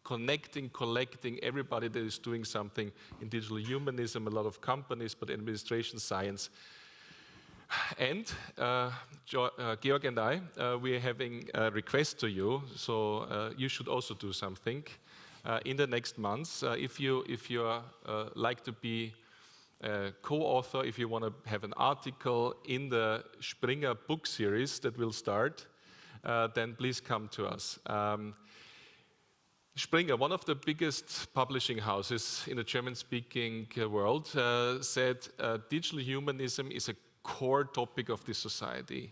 connecting, collecting everybody that is doing something in digital humanism, a lot of companies, but administration, science. And Georg and I, we are having a request to you, so you should also do something in the next months. If you like to be a co-author, if you want to have an article in the Springer book series that will start, then please come to us. Springer, one of the biggest publishing houses in the German-speaking world, said digital humanism is a core topic of this society.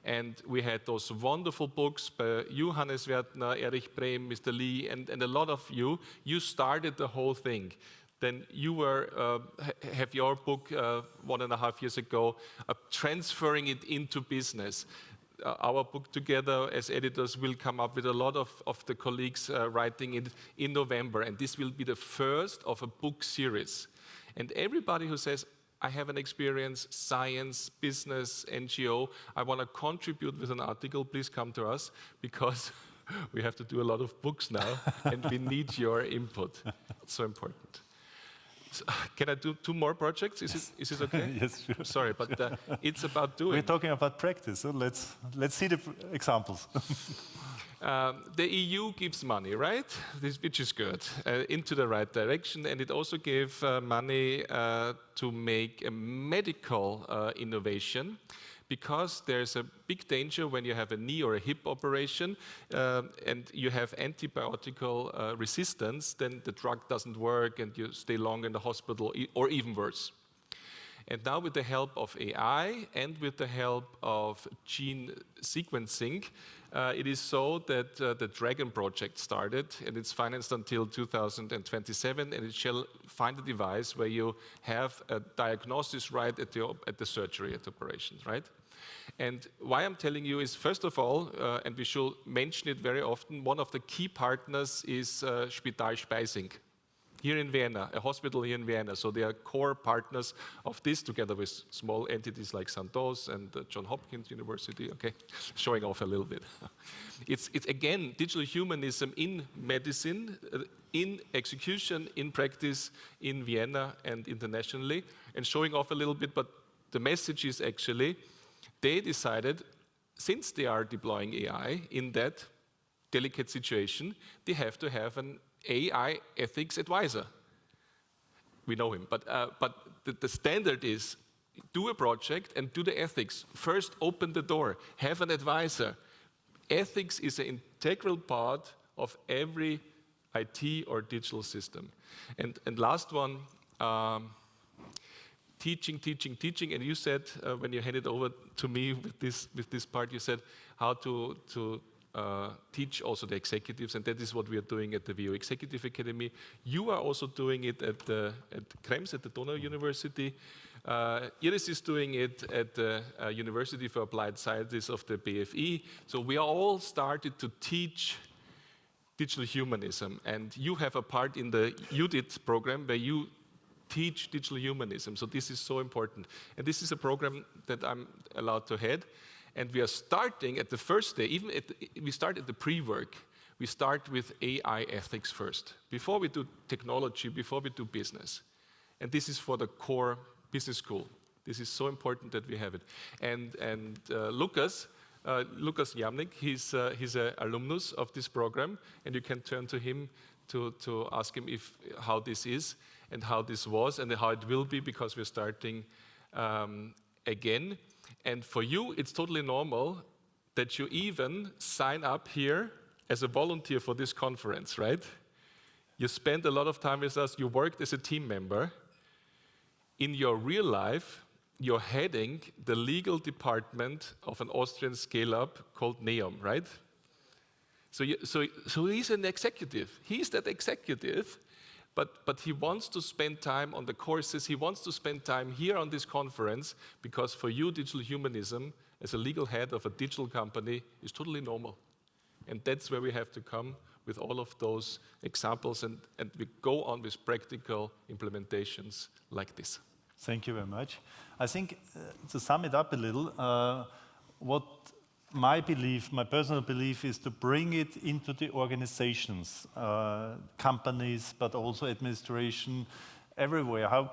And we had those wonderful books by you, Hannes Wertner, Erich Brehm, Mr. Lee, and a lot of you. You started the whole thing. Then you have your book 1.5 years ago, transferring it into business. Our book together as editors will come up with a lot of the colleagues writing it in November, and this will be the first of a book series. And everybody who says, I have an experience, science, business, NGO, I want to contribute with an article, please come to us, because we have to do a lot of books now, and we need your input. It's so important. So, can I do 2 more projects? Is it okay? Yes, sure. Sorry, but it's about doing. We're talking about practice, so let's see the examples. The EU gives money, right? Which is good, into the right direction, and it also gave money to make a medical innovation, because there's a big danger when you have a knee or a hip operation and you have antibiotical resistance, then the drug doesn't work and you stay long in the hospital, or even worse. And now with the help of AI and with the help of gene sequencing, it is so that the Dragon project started, and it's financed until 2027, and it shall find a device where you have a diagnosis right at the surgery, at the operations, right? And why I'm telling you is, first of all, and we should mention it very often, one of the key partners is Spital Speising, here in Vienna, a hospital here in Vienna. So they are core partners of this, together with small entities like Sandoz and Johns Hopkins University. Okay, showing off a little bit. It's again digital humanism in medicine, in execution, in practice, in Vienna and internationally, and showing off a little bit. But the message is actually, they decided, since they are deploying AI in that delicate situation, they have to have an AI ethics advisor. We know him, but the standard is, do a project and do the ethics. First, open the door, have an advisor. Ethics is an integral part of every IT or digital system. And last one, teaching, and you said, when you handed over to me with this part, you said how to teach also the executives, and that is what we are doing at the WU Executive Academy. You are also doing it at Krems, at the Donau University. Iris is doing it at the University for Applied Sciences of the BFE. So we are all started to teach digital humanism, and you have a part in the UDIT program where you teach digital humanism. So this is so important. And this is a program that I'm allowed to head. And we are starting at the first day, we start at the pre-work. We start with AI ethics first, before we do technology, before we do business. And this is for the core business school. This is so important that we have it. And Lukas Jamnik, he's an alumnus of this program, and you can turn to him to ask him how this is, and how this was, and how it will be, because we're starting again. And for you, it's totally normal that you even sign up here as a volunteer for this conference, right? You spend a lot of time with us, you worked as a team member. In your real life, you're heading the legal department of an Austrian scale-up called NEOM, right? So he's an executive. He's that executive, but he wants to spend time on the courses. He wants to spend time here on this conference, because for you, digital humanism, as a legal head of a digital company, is totally normal. And that's where we have to come with all of those examples, and we go on with practical implementations like this. Thank you very much. I think, to sum it up a little, what my personal belief is to bring it into the organizations, companies, but also administration, everywhere. How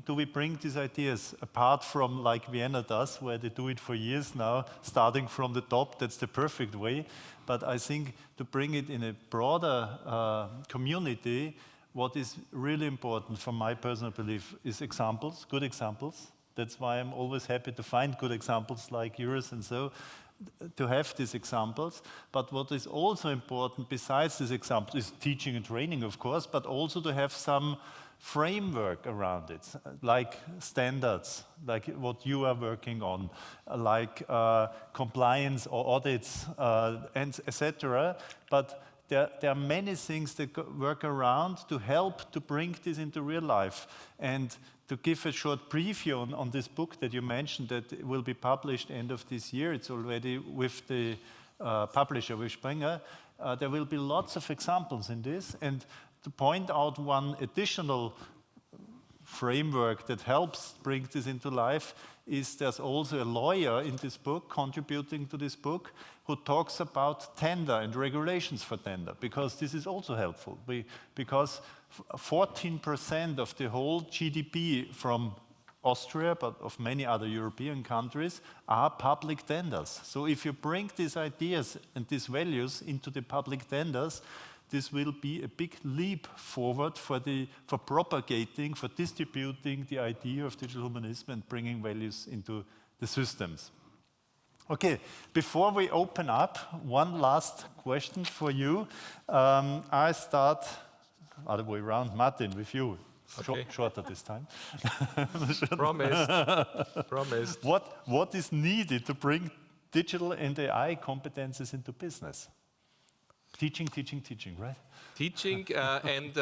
do we bring these ideas, apart from like Vienna does, where they do it for years now, starting from the top? That's the perfect way. But I think to bring it in a broader community, what is really important from my personal belief is examples, good examples. That's why I'm always happy to find good examples like yours, and so to have these examples. But what is also important besides these examples is teaching and training, of course, but also to have some framework around it, like standards, like what you are working on, like compliance or audits, and etc. But there are many things that work around to help to bring this into real life. And to give a short preview on this book that you mentioned that will be published end of this year, it's already with the publisher, with Springer, there will be lots of examples in this. And to point out one additional framework that helps bring this into life is there's also a lawyer in this book, contributing to this book, who talks about tender and regulations for tender, because this is also helpful. Because 14% of the whole GDP from Austria, but of many other European countries, are public tenders. So if you bring these ideas and these values into the public tenders, this will be a big leap forward for propagating, for distributing the idea of digital humanism and bringing values into the systems. Okay, before we open up, one last question for you. I start other way around, Martin, with you. Okay. Shorter this time. Promised. What is needed to bring digital and AI competences into business? Teaching, right? Teaching, and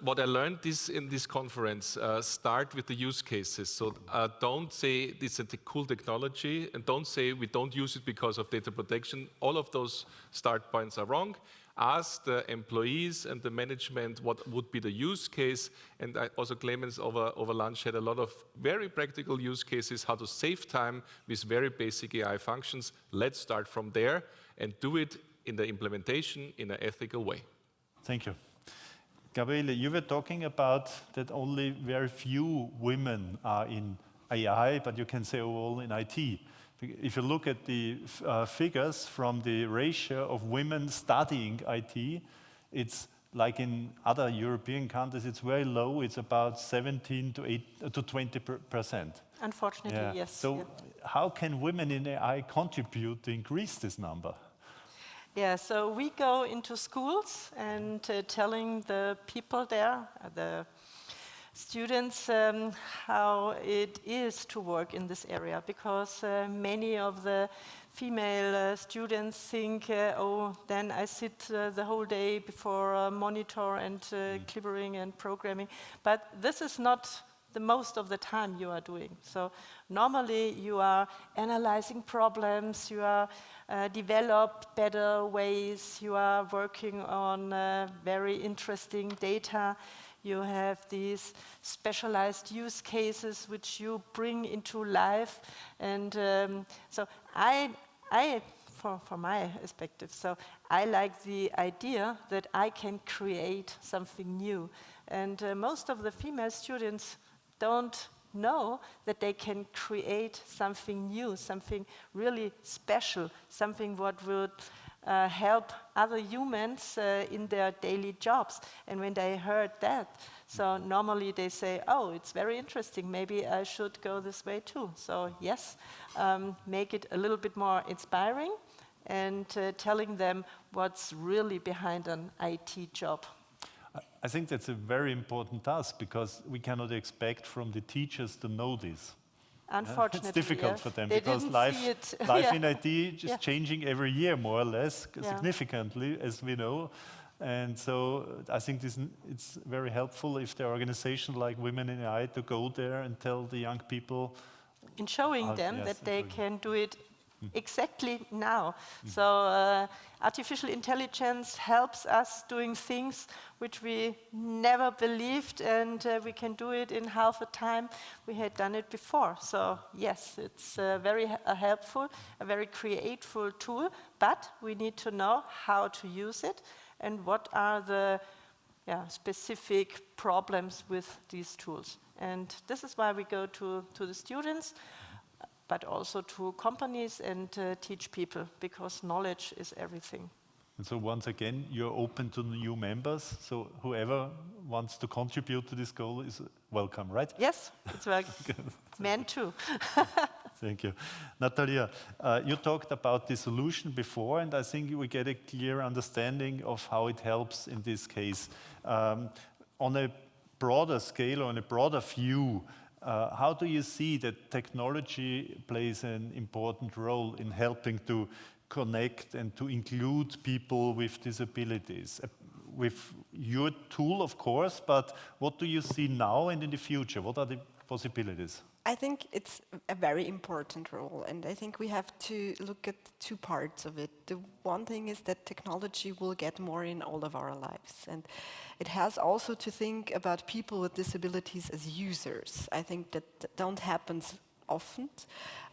what I learned in this conference, start with the use cases. So don't say this is a cool technology, and don't say we don't use it because of data protection. All of those start points are wrong. Ask the employees and the management what would be the use case. And also Clemens over lunch had a lot of very practical use cases, how to save time with very basic AI functions. Let's start from there and do it in the implementation in an ethical way. Thank you. Gabriele, you were talking about that only very few women are in AI, but you can say overall in IT. If you look at the figures from the ratio of women studying IT, it's like in other European countries, it's very low. It's about 17 to 20%. Unfortunately, yes. So how can women in AI contribute to increase this number? Yeah, so we go into schools and telling the people there, the students, how it is to work in this area, because many of the female students think, oh, then I sit the whole day before a monitor and clippering and programming. But this is not the most of the time you are doing. So normally you are analyzing problems, you are develop better ways, you are working on very interesting data, you have these specialized use cases which you bring into life. And so from my perspective, so I like the idea that I can create something new. And most of the female students don't know that they can create something new, something really special, something what would help other humans in their daily jobs. And when they heard that, so normally they say, oh, it's very interesting, maybe I should go this way too. So yes, make it a little bit more inspiring and telling them what's really behind an IT job. I think that's a very important task, because we cannot expect from the teachers to know this. Unfortunately, it's difficult for them, they because life in IT is changing every year, more or less, significantly, as we know. And so I think it's very helpful if there are organizations like Women in AI to go there and tell the young people. In showing them that they can do it exactly now. So artificial intelligence helps us doing things which we never believed, and we can do it in half a time we had done it before. So yes, it's very helpful, a very creative tool, but we need to know how to use it and what are the specific problems with these tools. And this is why we go to the students, but also to companies and teach people, because knowledge is everything. And so once again, you're open to new members, so whoever wants to contribute to this goal is welcome, right? Yes, it's like men too. Thank you. Natalia, you talked about the solution before, and I think we get a clear understanding of how it helps in this case. On a broader scale, or on a broader view, how do you see that technology plays an important role in helping to connect and to include people with disabilities? With your tool, of course, but what do you see now and in the future? What are the possibilities? I think it's a very important role, and I think we have to look at two parts of it. The one thing is that technology will get more in all of our lives, and it has also to think about people with disabilities as users. I think that don't happen often.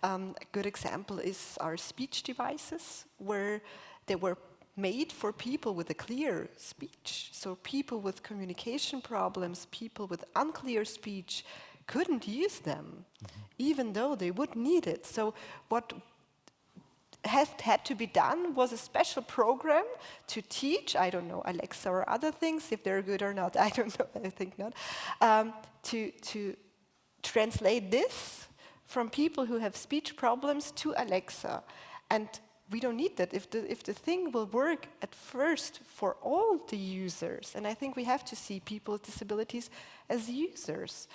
A good example is our speech devices, where they were made for people with a clear speech. So people with communication problems, people with unclear speech, couldn't use them, even though they would need it. So what had to be done was a special program to teach, I don't know, Alexa or other things, if they're good or not, I don't know, I think not, to translate this from people who have speech problems to Alexa. And we don't need that if the thing will work at first for all the users. And I think we have to see people with disabilities as users.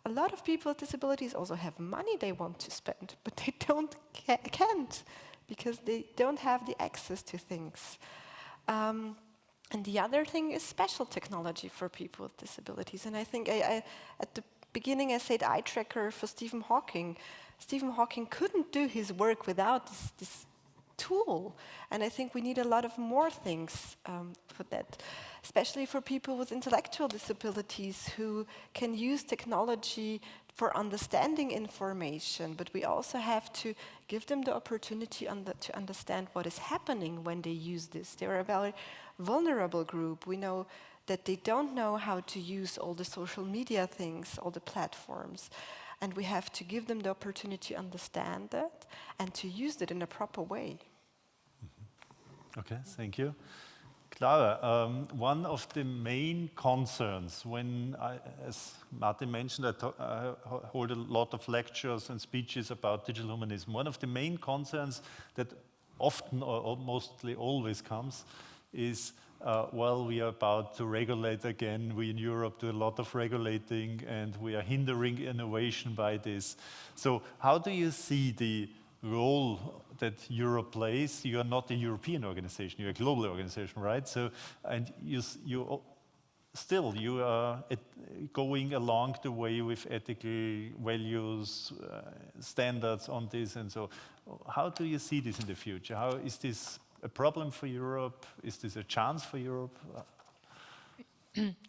A lot of people with disabilities also have money they want to spend, but they can't because they don't have the access to things. And the other thing is special technology for people with disabilities. And I think at the beginning I said eye tracker for Stephen Hawking. Stephen Hawking couldn't do his work without this tool. And I think we need a lot of more things for that, especially for people with intellectual disabilities who can use technology for understanding information, but we also have to give them the opportunity to understand what is happening when they use this. They're a very vulnerable group. We know that they don't know how to use all the social media things, all the platforms, and we have to give them the opportunity to understand that and to use it in a proper way. Okay, thank you. Clara, one of the main concerns when, as Martin mentioned, I hold a lot of lectures and speeches about digital humanism. One of the main concerns that often or mostly always comes is, well, we are about to regulate again. We in Europe do a lot of regulating and we are hindering innovation by this. So how do you see the role that Europe plays? You are not a European organization, you're a global organization, right? So, and you are going along the way with ethical values, standards on this, and so how do you see this in the future? How is this a problem for Europe? Is this a chance for Europe?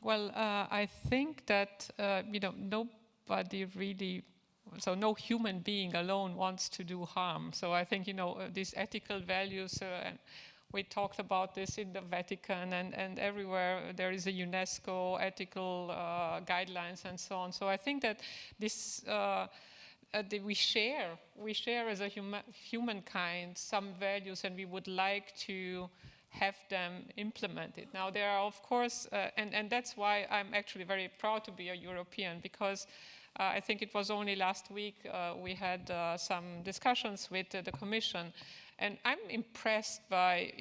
Well, I think that nobody really. So no human being alone wants to do harm. So I think, these ethical values, and we talked about this in the Vatican and everywhere there is a UNESCO ethical guidelines and so on. So I think that this, we share as a humankind some values and we would like to have them implemented. Now there are, of course, and that's why I'm actually very proud to be a European, because I think it was only last week we had some discussions with the Commission, and I'm impressed by,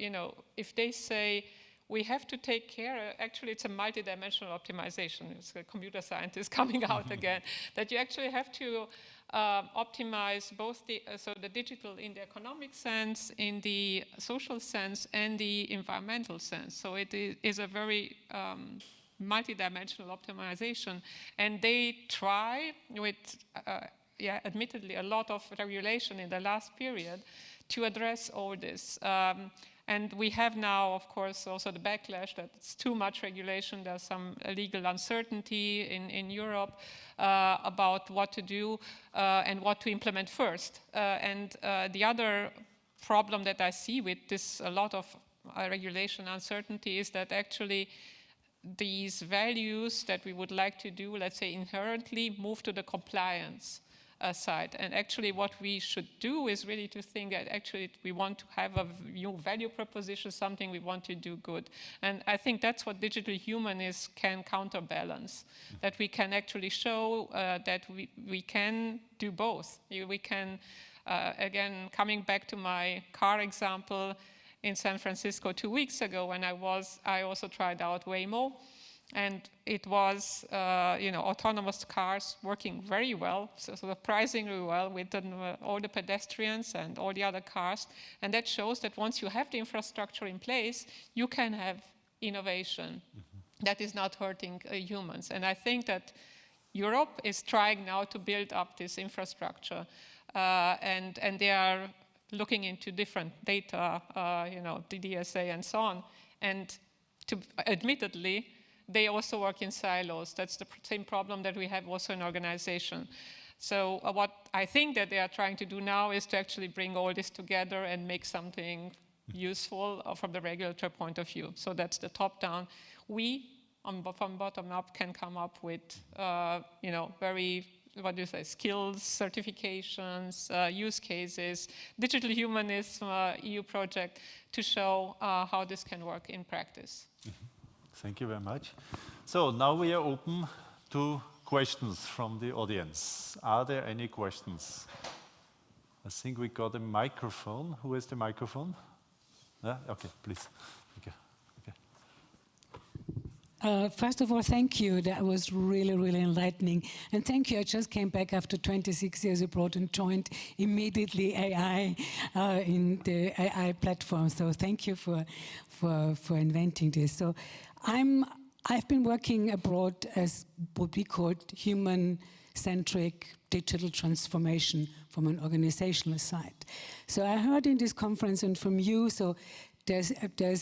if they say we have to take care, actually it's a multidimensional optimization, it's a computer scientist coming out again, that you actually have to optimize both the digital in the economic sense, in the social sense, and the environmental sense. So it is a very multi-dimensional optimization, and they try with, admittedly, a lot of regulation in the last period to address all this. And we have now, of course, also the backlash that it's too much regulation. There's some legal uncertainty in Europe about what to do and what to implement first. And the other problem that I see with this, a lot of regulation uncertainty, is that actually these values that we would like to do, let's say, inherently move to the compliance side. And actually what we should do is really to think that actually we want to have a new value proposition, something we want to do good. And I think that's what digital humanism can counterbalance, that we can actually show that we can do both. We can, again, coming back to my car example, in San Francisco 2 weeks ago when I also tried out Waymo, and it was autonomous cars working very well, so surprisingly well with all the pedestrians and all the other cars, and that shows that once you have the infrastructure in place, you can have innovation that is not hurting humans. And I think that Europe is trying now to build up this infrastructure, and they are looking into different data, the DSA and so on. And admittedly, they also work in silos. That's the same problem that we have also in organization. So what I think that they are trying to do now is to actually bring all this together and make something useful from the regulatory point of view. So that's the top-down. We, from bottom-up, can come up with, very, skills, certifications, use cases, digital humanism, EU project, to show how this can work in practice. Thank you very much. So now we are open to questions from the audience. Are there any questions? I think we got a microphone. Who has the microphone? Yeah? Okay, please. Okay. First of all, thank you. That was really, really enlightening. And thank you. I just came back after 26 years abroad and joined immediately AI in the AI platform. So thank you for inventing this. So I've been working abroad as what we call human-centric digital transformation from an organizational side. So I heard in this conference and from you, so there's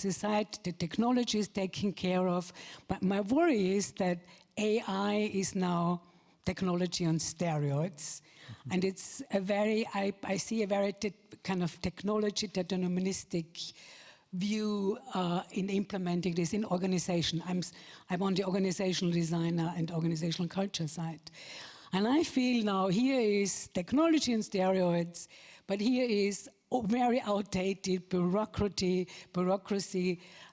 a side that technology is taken care of, but my worry is that AI is now technology on steroids. Mm-hmm. And it's I see a very kind of technology deterministic view in implementing this in organization. I'm on the organizational designer and organizational culture side. And I feel now here is technology on steroids, but here is very outdated bureaucracy,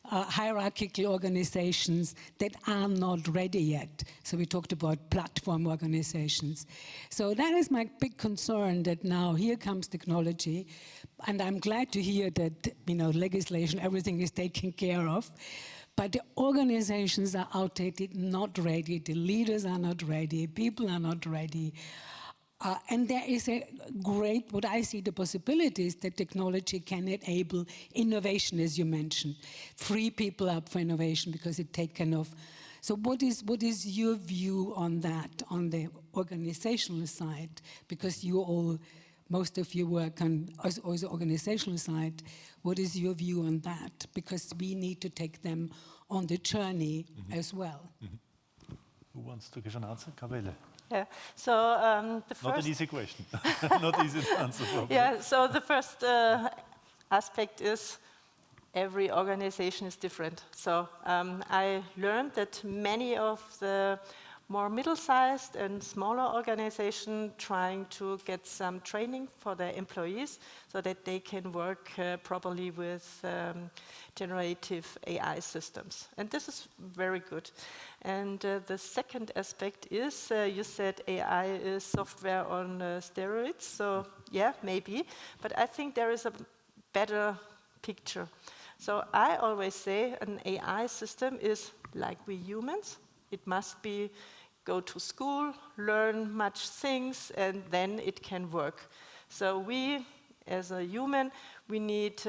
hierarchical organizations that are not ready yet. So we talked about platform organizations. So that is my big concern, that now here comes technology, and I'm glad to hear that legislation, everything is taken care of. But the organizations are outdated, not ready. The leaders are not ready. People are not ready. And there is a great, what I see the possibilities that technology can enable innovation, as you mentioned, free people up for innovation because it take kind of. So what is your view on that, on the organizational side? Because most of you work on also organizational side. What is your view on that? Because we need to take them on the journey as well. Mm-hmm. Who wants to give an answer? Gabriele. Yeah. So the first. Not an easy question. Not easy to answer. Probably. Yeah. So the first aspect is every organization is different. So I learned that many of the more middle-sized and smaller organizations trying to get some training for their employees so that they can work properly with generative AI systems. And this is very good. And the second aspect is, you said AI is software on steroids. So yeah, maybe. But I think there is a better picture. So I always say an AI system is like we humans. It must be go to school, learn much things, and then it can work. So we, as a human, we need,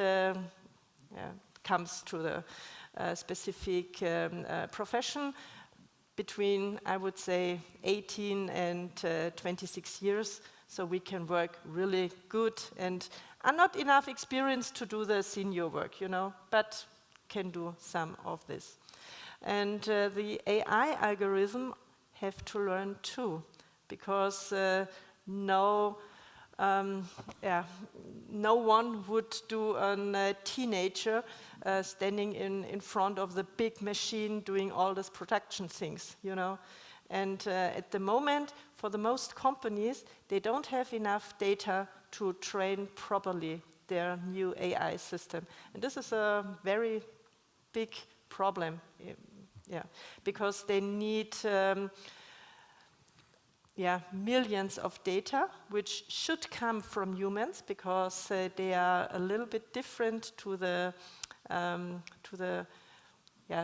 comes to the specific profession between, I would say, 18 and 26 years, so we can work really good and are not enough experience to do the senior work, but can do some of this. And the AI algorithm have to learn too, because no yeah, no one would do a teenager standing in front of the big machine doing all these production things, you know. And at the moment, for the most companies, they don't have enough data to train properly their new AI system. And this is a very big problem, yeah, because they need millions of data, which should come from humans, because they are a little bit different to the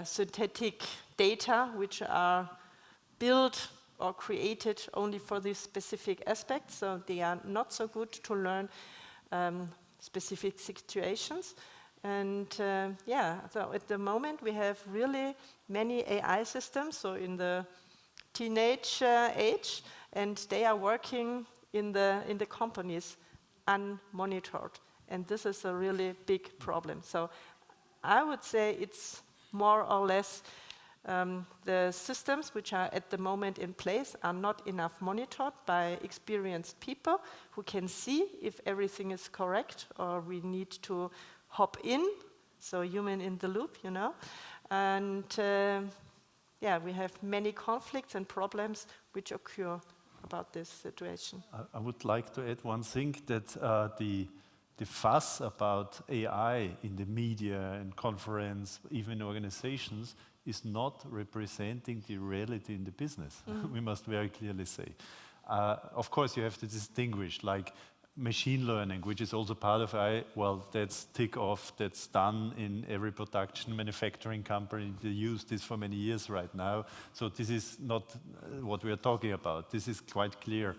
synthetic data, which are built or created only for these specific aspects. So they are not so good to learn specific situations. And so at the moment we have really many AI systems, so in the teenage age, and they are working in the companies unmonitored. And this is a really big problem. So I would say it's more or less the systems which are at the moment in place are not enough monitored by experienced people who can see if everything is correct, or we need to hop in, so human in the loop, you know. And we have many conflicts and problems which occur about this situation. I would like to add one thing, that the fuss about AI in the media and conference, even in organizations, is not representing the reality in the business. We must very clearly say. Of course, you have to distinguish, like machine learning, which is also part of AI. Well, that's tick off, that's done in every production manufacturing company. They use this for many years right now. So this is not what we are talking about. This is quite clear.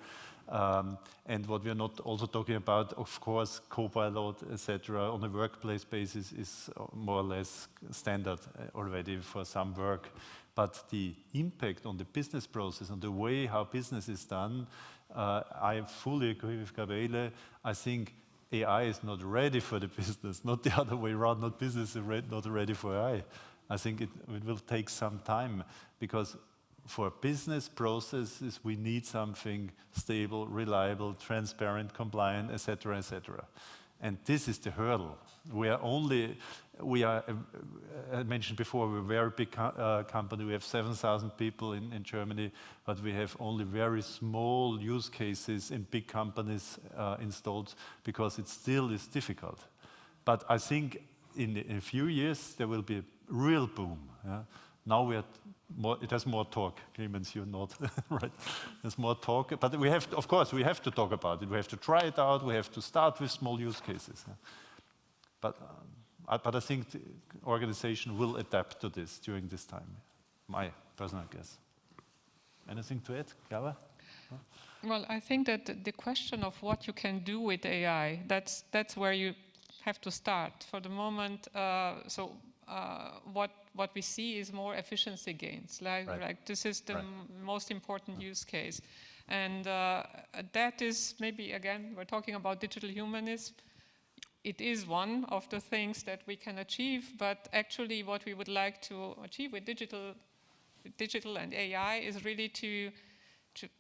And what we are not also talking about, of course, Copilot, etc., on a workplace basis is more or less standard already for some work. But the impact on the business process, on the way how business is done, I fully agree with Gabriele. I think AI is not ready for the business, not the other way around, not business is not ready for AI. I think it will take some time, because for business processes, we need something stable, reliable, transparent, compliant, etc., etc. And this is the hurdle. I mentioned before, we're a very big company. We have 7,000 people in Germany, but we have only very small use cases in big companies installed, because it still is difficult. But I think in a few years, there will be a real boom. Yeah? Now it has more talk. Clemens, you're not, right? There's more talk, but of course, we have to talk about it. We have to try it out. We have to start with small use cases. Yeah? But I think the organization will adapt to this during this time. My personal guess. Anything to add, Clara? Well, I think that the question of what you can do with AI, that's where you have to start. For the moment, what we see is more efficiency gains. Like this is the most important use case. And that is maybe, again, we're talking about digital humanism. It is one of the things that we can achieve, but actually what we would like to achieve with digital and AI is really to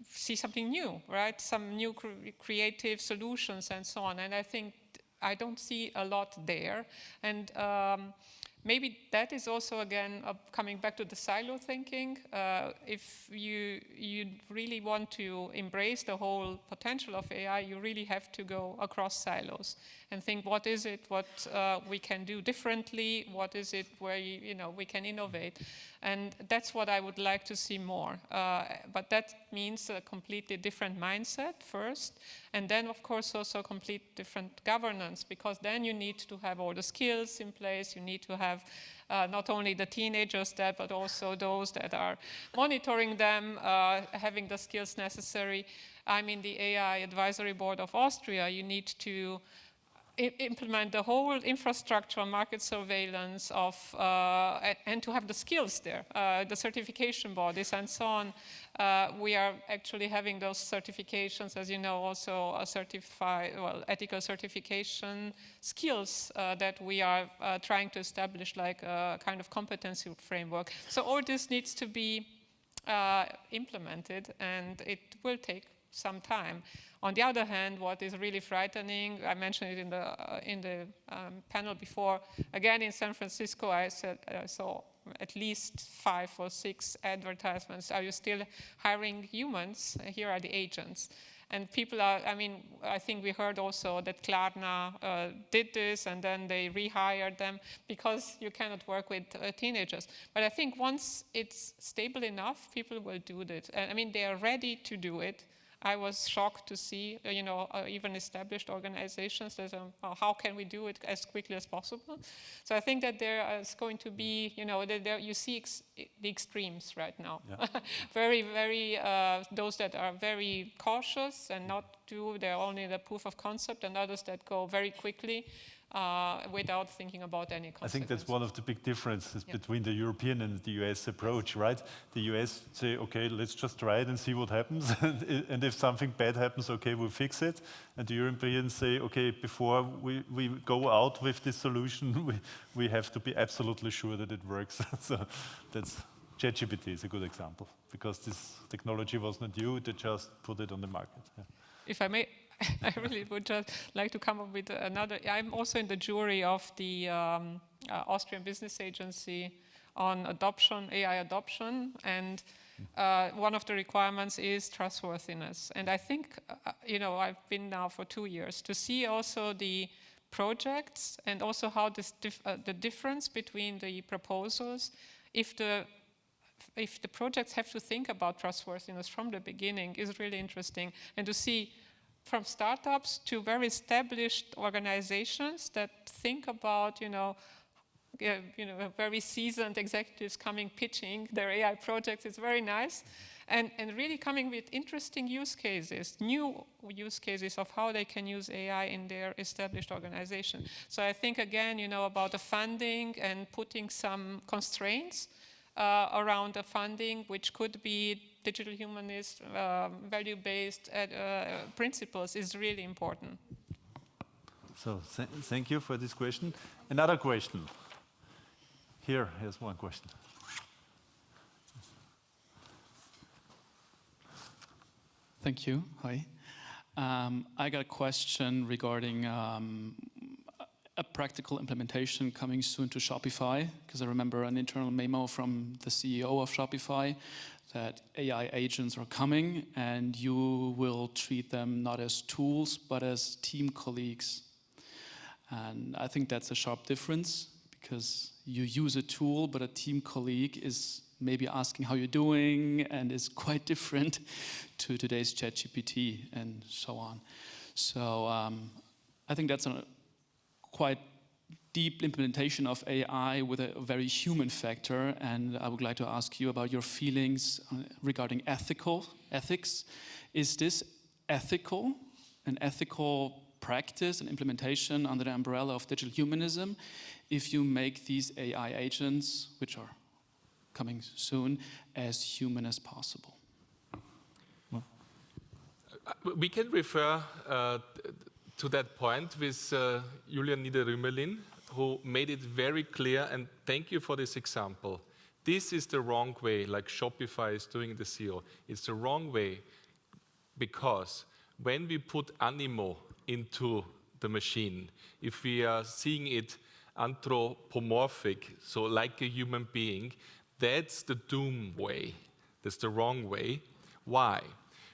see something new, right? Some new creative solutions and so on. And I think I don't see a lot there. And maybe that is also, again, coming back to the silo thinking. If you really want to embrace the whole potential of AI, you really have to go across silos and think, what is it, what we can do differently, what is it where we can innovate. And that's what I would like to see more. But that means a completely different mindset first, and then, of course, also complete different governance, because then you need to have all the skills in place. You need to have not only the teenagers but also those that are monitoring them, having the skills necessary. I'm in the AI Advisory Board of Austria. You need to implement the whole infrastructure, market surveillance and to have the skills there, the certification bodies and so on. We are actually having those certifications, as you know, also ethical certification skills that we are trying to establish, like a kind of competency framework. So all this needs to be implemented, and it will take some time. On the other hand, what is really frightening, I mentioned it in the panel before, again in San Francisco, I saw at least 5 or 6 advertisements. Are you still hiring humans? Here are the agents. And people are, I mean, I think we heard also that Clara did this and then they rehired them because you cannot work with teenagers. But I think once it's stable enough, people will do this. I mean, they are ready to do it. I was shocked to see, even established organizations that, how can we do it as quickly as possible? So I think that there is going to be, you see the extremes right now. Yeah. Very, very, those that are very cautious and not do, they're only the proof of concept, and others that go very quickly without thinking about any consequences. I think that's one of the big differences between the European and the US approach, right? The US say, okay, let's just try it and see what happens. And if something bad happens, okay, we'll fix it. And the Europeans say, okay, before we go out with this solution, we have to be absolutely sure that it works. So that's ChatGPT is a good example, because this technology was not new, they just put it on the market. Yeah. If I may, I really would just like to come up with another. I'm also in the jury of the Austrian Business Agency on adoption, AI adoption, and one of the requirements is trustworthiness. And I think, I've been now for 2 years to see also the projects and also how this the difference between the proposals, if the projects have to think about trustworthiness from the beginning, is really interesting. And to see from startups to very established organizations that think about, very seasoned executives coming pitching their AI projects, is very nice. And really coming with interesting use cases, new use cases of how they can use AI in their established organization. So I think, again, about the funding and putting some constraints around the funding, which could be digital humanist, value-based principles, is really important. So thank you for this question. Another question. Here's one question. Thank you. Hi. I got a question regarding a practical implementation coming soon to Shopify, because I remember an internal memo from the CEO of Shopify that AI agents are coming and you will treat them not as tools but as team colleagues. And I think that's a sharp difference, because you use a tool but a team colleague is maybe asking how you're doing and is quite different to today's ChatGPT and so on. So I think that's a quite deep implementation of AI with a very human factor, and I would like to ask you about your feelings regarding ethics. Is this ethical, an ethical practice and implementation under the umbrella of digital humanism, if you make these AI agents, which are coming soon, as human as possible? We can refer to that point with Julian Niederrümelin, who made it very clear, and thank you for this example. This is the wrong way, like Shopify is doing the CEO. It's the wrong way, because when we put animo into the machine, if we are seeing it anthropomorphic, so like a human being, that's the doom way. That's the wrong way. Why?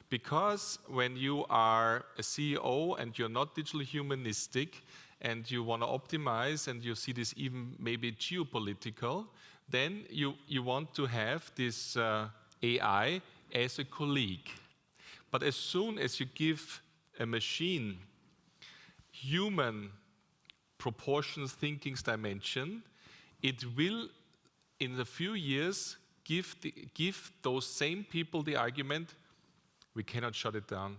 Because when you are a CEO and you're not digital humanistic and you want to optimize and you see this even maybe geopolitical, then you want to have this AI as a colleague. But as soon as you give a machine human proportions, thinkings, dimension, it will in a few years give those same people the argument, we cannot shut it down.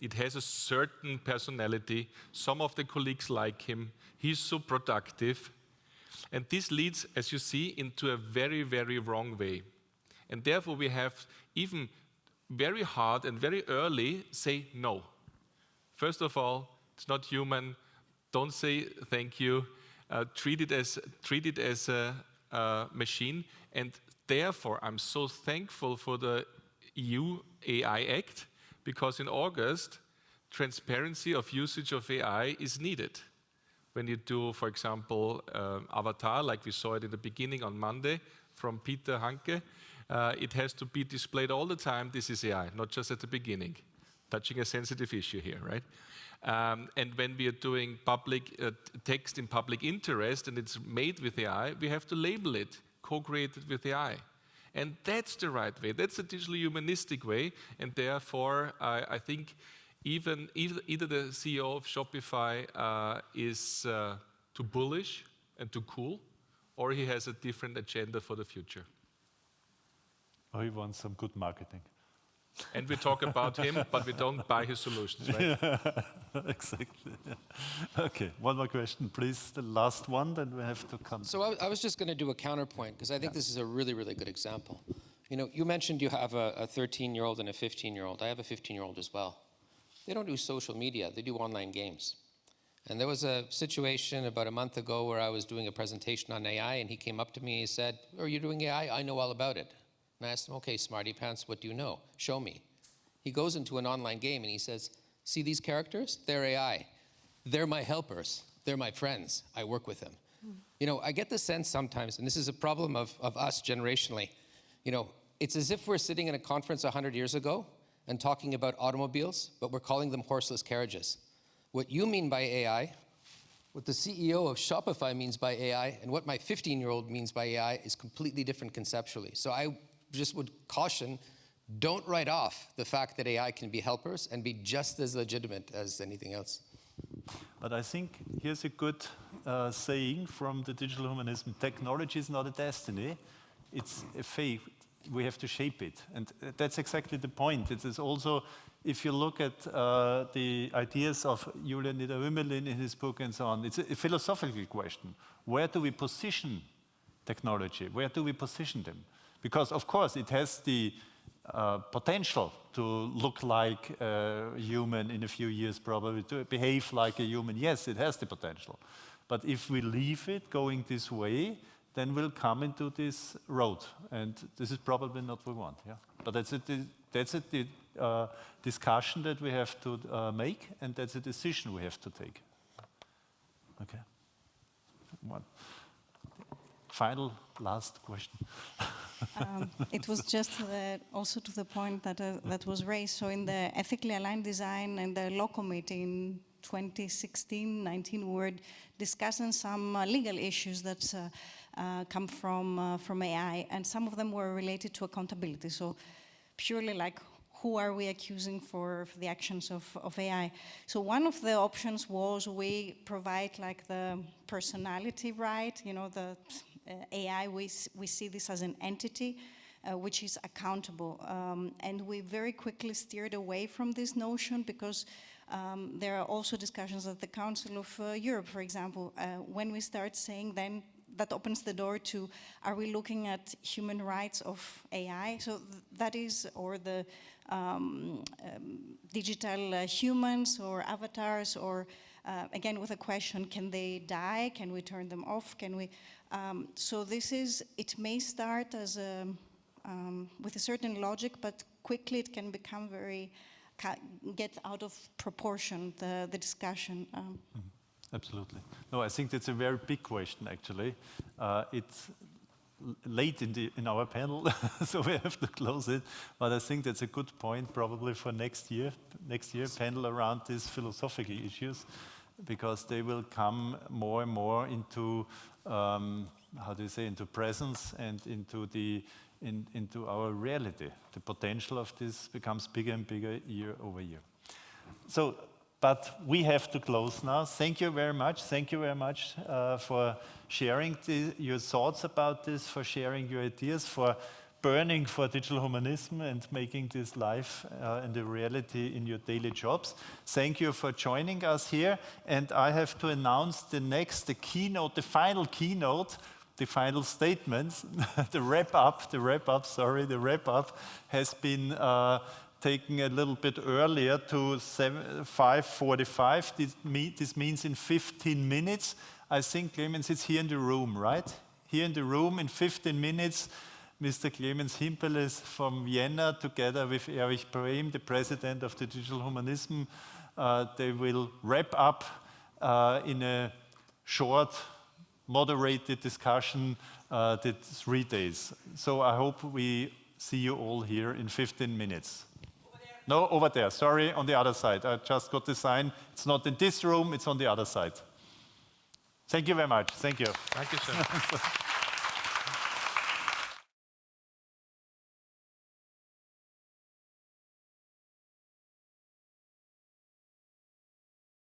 It has a certain personality. Some of the colleagues like him. He's so productive. And this leads, as you see, into a very, very wrong way. And therefore we have even very hard and very early say no. First of all, it's not human. Don't say thank you. Treat it as a machine. And therefore, I'm so thankful for the EU AI Act, because in August, transparency of usage of AI is needed. When you do, for example, avatar, like we saw it in the beginning on Monday from Peter Hanke, it has to be displayed all the time, this is AI, not just at the beginning. Touching a sensitive issue here, right? And when we are doing public text in public interest and it's made with AI, we have to label it, co-created with AI. And that's the right way. That's the digital humanistic way. And therefore, I think either the CEO of Shopify is too bullish and too cool, or he has a different agenda for the future. Or he wants some good marketing. And we talk about him, but we don't buy his solutions, right? Yeah, exactly. Yeah. Okay, one more question, please. The last one, then we have to come. So I was just going to do a counterpoint, because I think this is a really, really good example. You know, you mentioned you have a 13-year-old and a 15-year-old. I have a 15-year-old as well. They don't do social media, they do online games. And there was a situation about a month ago where I was doing a presentation on AI, and he came up to me and said, "Oh, you're doing AI? I know all about it." And I asked him, "Okay, smarty pants, what do you know? Show me." He goes into an online game and he says, "See these characters? They're AI. They're my helpers. They're my friends. I work with them." You know, I get the sense sometimes, and this is a problem of us generationally, you know, it's as if we're sitting in a conference 100 years ago and talking about automobiles, but we're calling them horseless carriages. What you mean by AI, what the CEO of Shopify means by AI, and what my 15-year-old means by AI is completely different conceptually. So I just would caution, don't write off the fact that AI can be helpers and be just as legitimate as anything else. But I think here's a good saying from the digital humanism: technology is not a destiny, it's a fate. We have to shape it. And that's exactly the point. It is also, if you look at the ideas of Julian Niederrümelin in his book and so on, it's a philosophical question. Where do we position technology? Where do we position them? Because, of course, it has the potential to look like a human in a few years, probably, to behave like a human. Yes, it has the potential. But if we leave it going this way, then we'll come into this road. And this is probably not what we want. Yeah? But that's a discussion that we have to make, and that's a decision we have to take. Okay. One. Final, last question. It was just also to the point that was raised. So in the ethically aligned design and the law committee in 2016-19, we were discussing some legal issues that come from AI, and some of them were related to accountability. So purely like, who are we accusing for the actions of AI? So one of the options was we provide like the personality right, you know, the AI, we see this as an entity which is accountable. And we very quickly steered away from this notion because there are also discussions at the Council of Europe, for example, when we start saying then that opens the door to, are we looking at human rights of AI? So that is, or the digital humans or avatars, or again with a question, can they die? Can we turn them off? Can we? So this is, it may start as with a certain logic, but quickly it can become very, get out of proportion, the discussion. Absolutely. No, I think that's a very big question, actually. It's late in our panel, so we have to close it. But I think that's a good point, probably for next year panel around these philosophical issues, because they will come more and more into, how do you say, into presence and into our reality. The potential of this becomes bigger and bigger year over year. So, but we have to close now. Thank you very much. Thank you very much for sharing your thoughts about this, for sharing your ideas, for burning for digital humanism and making this life and a reality in your daily jobs. Thank you for joining us here. And I have to announce the keynote, the final keynote, the final statements, the wrap-up has been taken a little bit earlier to 5:45. This means in 15 minutes. I think, Clemens, it's here in the room, right? Here in the room in 15 minutes, Mr. Clemens Himpeles from Vienna, together with Erich Brehm, the president of the Digital Humanism. They will wrap up in a short, moderated discussion the 3 days. So I hope we see you all here in 15 minutes. Over there. No, over there. Sorry, on the other side. I just got the sign. It's not in this room, it's on the other side. Thank you very much. Thank you. Dankeschön.